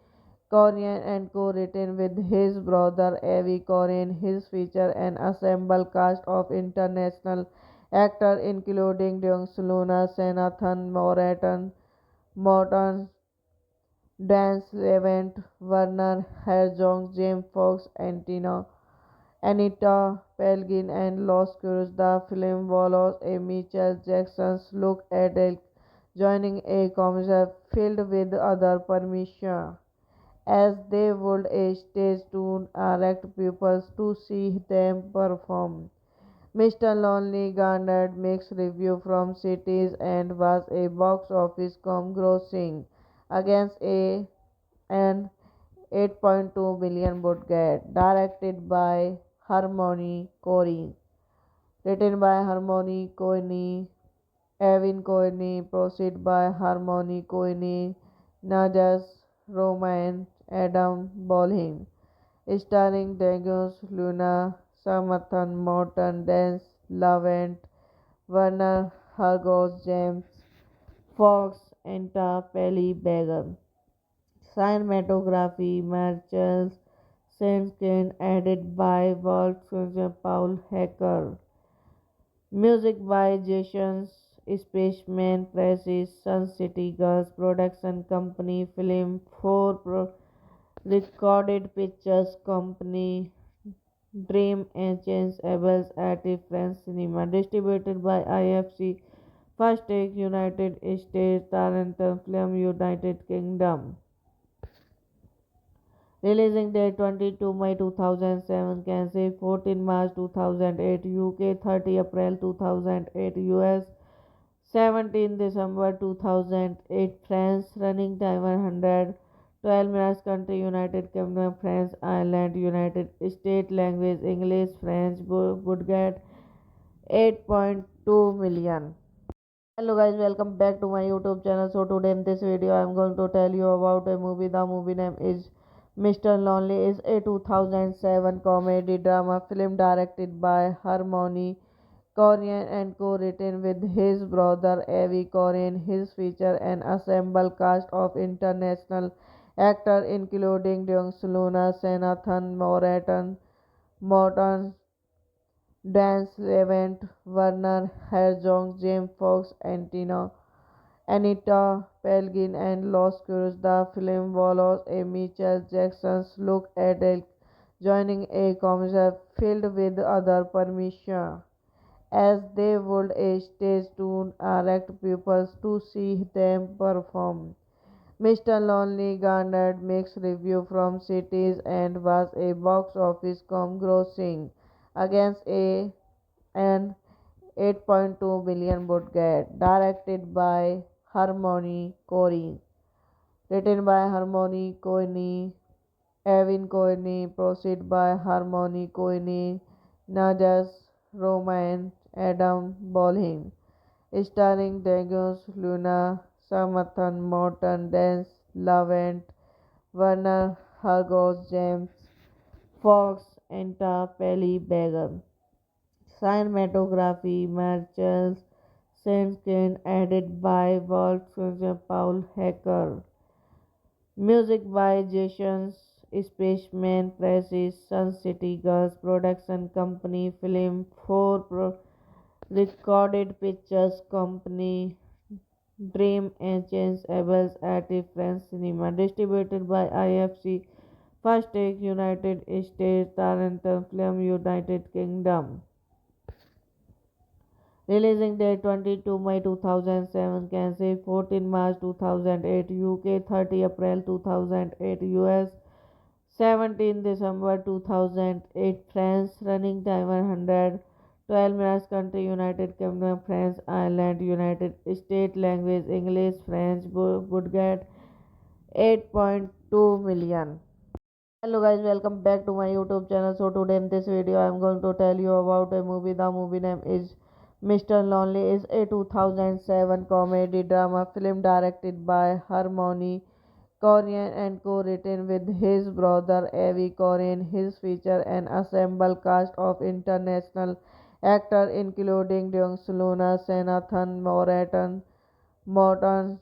Koryan and co-written with his brother Avi Koryan. His feature an assembled cast of international actors including Dong Luna, Senathan Morton, Dance Levent, Werner Herzog, James Fox, Anita Pelgin, and Los Curios. The film follows a Michael Jackson's look at Elk joining a concert filled with other permission, as they would a stage to attract pupils to see them perform. Mr. Lonely garnered mixed reviews from critics and was a box office grossing against an 8.2 million would get. Directed by Harmony Korine. Written by Harmony Korine, Evin Korine, proceed by Harmony Korine, Najas Roman, Adam Bolin. Starring Degus Luna, Samathan Morton, Dance Lavent, Werner Hargos, James Fox, Enta Pelly Begum. Cinematography Marcel Sanskin, edited by Wolfgang Paul Hecker. Music by Jason Spaceman Presses, Sun City Girls Production Company, Film 4 Recorded Pictures Company, Dream Agents, Abels at France Cinema. Distributed by IFC, First Take, United States, Tarantum Film, United Kingdom. Releasing date 22 May 2007, Kansas 14 March 2008, UK 30 April 2008, US 17 December 2008, France. Running time 112 minutes. Country United Kingdom, France, Ireland, United States. Language English, French. Would get 8.2 million. Hello guys, welcome back to my YouTube channel. So today in this video I am going to tell you about a movie. The movie name is Mr. Lonely. Is a 2007 comedy drama film directed by Harmony Korine and co-written with his brother Avi Korine. His feature an assembled cast of international actors including Dong Luna, Senathan Morton, Dance Levent, Werner Herzog, James Fox, Anita Pelgin, and Los Curios. The film follows a Michael Jackson's look at Elk joining a concert filled with other permission as they would a stage to attract people to see them perform. Mr. Lonely garnered mixed reviews from critics and was a box office grossing against an 8.2 billion budget. Directed by Harmony Korine. Written by Harmony Korine, Evin Korine, proceed by Harmony Korine, Najas Roman, Adam Bolin. Starring Degus Luna, Samathan Morton, Dance Lavent, Werner Hargos, James Fox, Enta Pelly Begum. Cinematography Marcel Sanskin, edited by Wolfgang Paul Hecker. Music by Jason Spaceman Presses, Sun City Girls Production Company, Film 4 Recorded Pictures Company, Dream Agents, Abels at France Cinema. Distributed by IFC, First Take, United States, Tarantum Film, United Kingdom. Releasing date 22 May 2007, Kansas 14 March 2008, UK 30 April 2008, US 17 December 2008, France. Running time 112 minutes. Country United Kingdom, France, Ireland, United States. Language English, French. Would get 8.2 million. Hello guys, welcome back to my YouTube channel. So today in this video I am going to tell you about a movie. The movie name is Mr. Lonely. Is a 2007 comedy drama film directed by Harmony Korine and co-written with his brother Avi Korine. His feature an assembled cast of international actors including Dong Luna, Senathan Morton,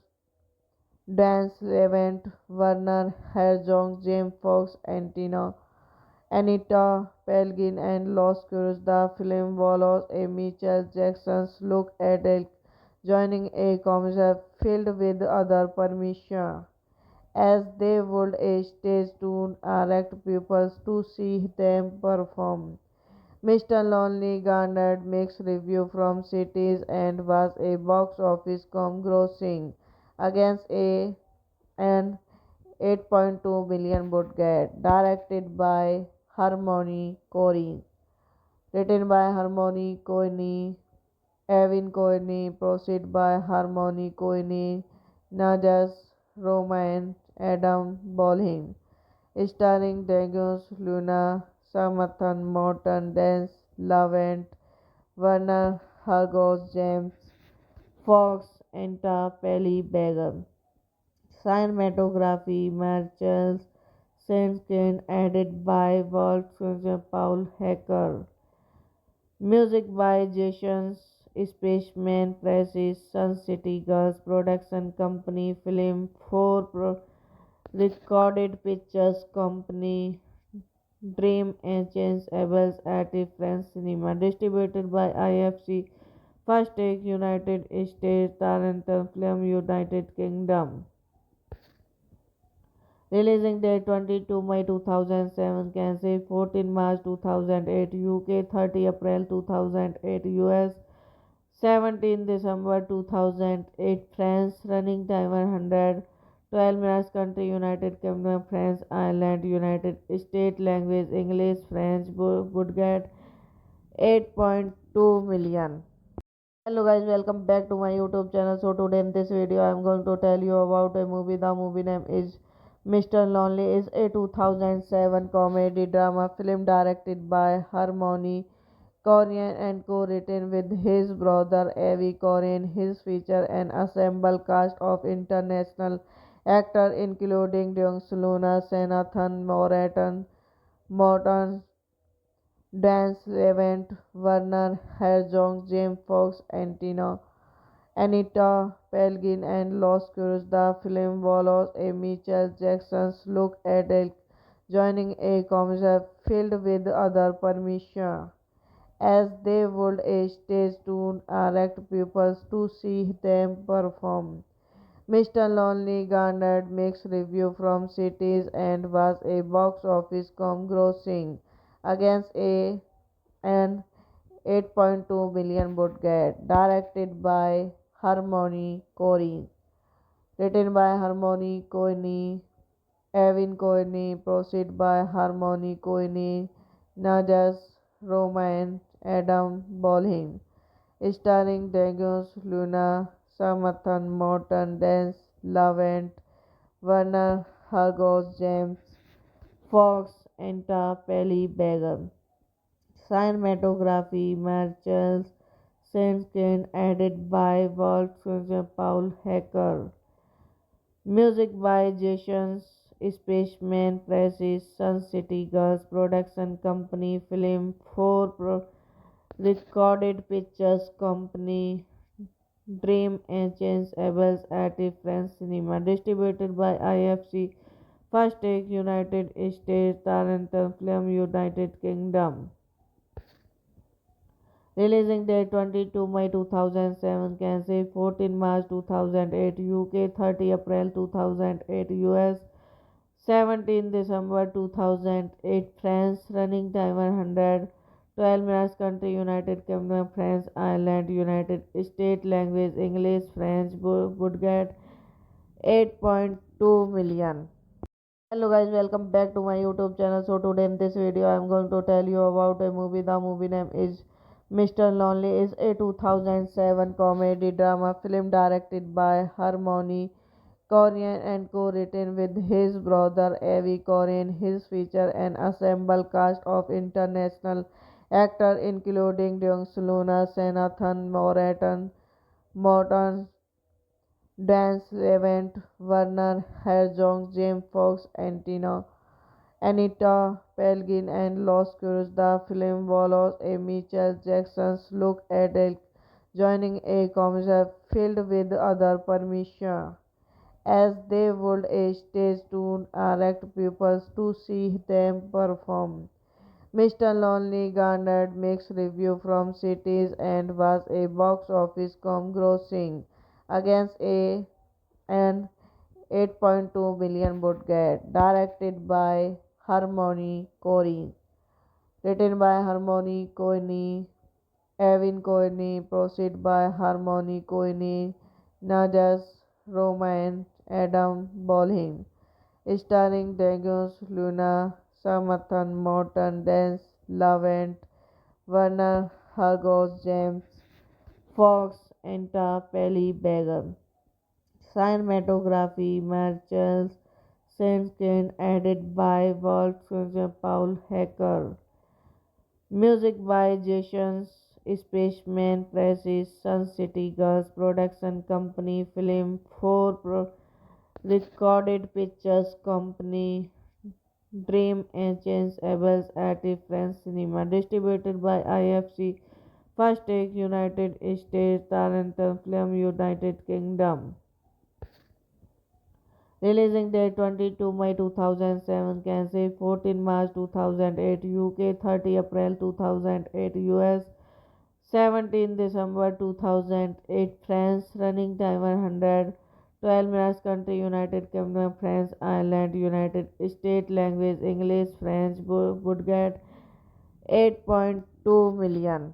Dance Levent, Werner Herzog, James Fox, Anita Pelgin, and Los Curios. The film follows a Michael Jackson's look at Elk joining a concert filled with other permission as they would a stage to attract people to see them perform. Mr. Lonely garnered mixed reviews from critics and was a box office grossing against an 8.2 billion budget. Directed by Harmony Korine. Written by Harmony Korine, Evin Korine, proceed by Harmony Korine, Najas Roman, Adam Bolin. starring Dagos Luna, Samathan Morton, Dance Lavent, Werner Hargos, James Fox, Enta Pelly Beggar. Cinematography Marcel Senskin, added by Wolfgang Paul Hecker. Music by Jason Spaceman Presses, Sun City Girls Production Company, Film 4 Recorded Pictures Company, Dream Agents, Abels at France Cinema. Distributed by IFC, First Take, United States, Tarantum Film, United Kingdom. Releasing date 22 May 2007, Kansas 14 March 2008, UK 30 April 2008, US 17 December 2008, France. Running time 112 minutes. Country United Kingdom, France, Ireland, United States. Language English, French. Budget 8.2 million. Hello guys, welcome back to my YouTube channel. So today in this video I am going to tell you about a movie. The movie name is Mr. Lonely. Is a 2007 comedy drama film directed by Harmony Koryan and co-written with his brother Avi Koryan. His feature an ensemble cast of international actors including Dong Luna, Senathan Morton, Dance Levent, Werner Herzog, James Fox, Anita Pelgin, and Los Curios. The film follows a Michael Jackson's look at joining a concert filled with other permission, as they would a stage to attract people to see them perform. Mr. Lonely garnered mixed reviews from critics and was a box office grossing against an 8.2 million budget. Directed by Harmony Corey, written by Harmony Coyne, Evan Coyne, proceed by Harmony Coyne, Najas Roman, Adam Bolin, starring Dagos Luna, Samathan Morton, Dance Lavent, Werner Hargos, James Fox, Enta Pelly Beggar. Cinematography Marcel Senskin, added by Wolfgang Paul Hecker. Music by Jason Spaceman Presses, Sun City Girls Production Company, Film 4 Recorded Pictures Company, Dream Agents, Abels at France Cinema. Distributed by IFC, First Take, United States, Tarantum Film, United Kingdom. Releasing date 22 May 2007, Kansas 14 March 2008, UK 30 April 2008, US 17 December 2008, France. Running time 112 minutes. Country United Kingdom, France, Ireland, United States. Language English, French. Budget 8.2 million. Hello guys, welcome back to my YouTube channel. So today in this video I am going to tell you about a movie. The movie name is Mr. Lonely. Is a 2007 comedy drama film directed by Harmony Koryan and co-written with his brother Avi Koryan. His feature an ensemble cast of international actors including Dong Luna, Senathan Morton, Dance Levent, Werner Herzog, James Fox, Anita Pelgin, and Los Curios. The film follows a Michael Jackson's look at joining a concert filled with other permission, as they would a stage to attract people to see them perform. Mr. Lonely garnered mixed reviews from critics and was a box office grossing against an 8.2 million budget. Directed by Harmony Corey, written by Harmony Coyne, Evan Coyne, proceed by Harmony Coyne, Najas Roman, Adam Bolin, starring Dagos Luna, Samathan Morton, Dance Lavent, Werner Hargos, James Fox, Enta Pelly Beggar. Cinematography Marcel Sandkane, edited by Wolfgang Paul Hecker. Music by Jason Spaceman Presses, Sun City Girls Production Company, Film 4 Recorded Pictures Company, Dream Agents, Abels at France Cinema. Distributed by IFC, First Take, United States, Tarantum Film, United Kingdom. Releasing date 22 May 2007, Kansas 14 March 2008, UK 30 April 2008, US 17 December 2008, France. Running time 112 minutes. Country United Kingdom, France, Ireland, United States. Language English, French. Budget 8.2 million.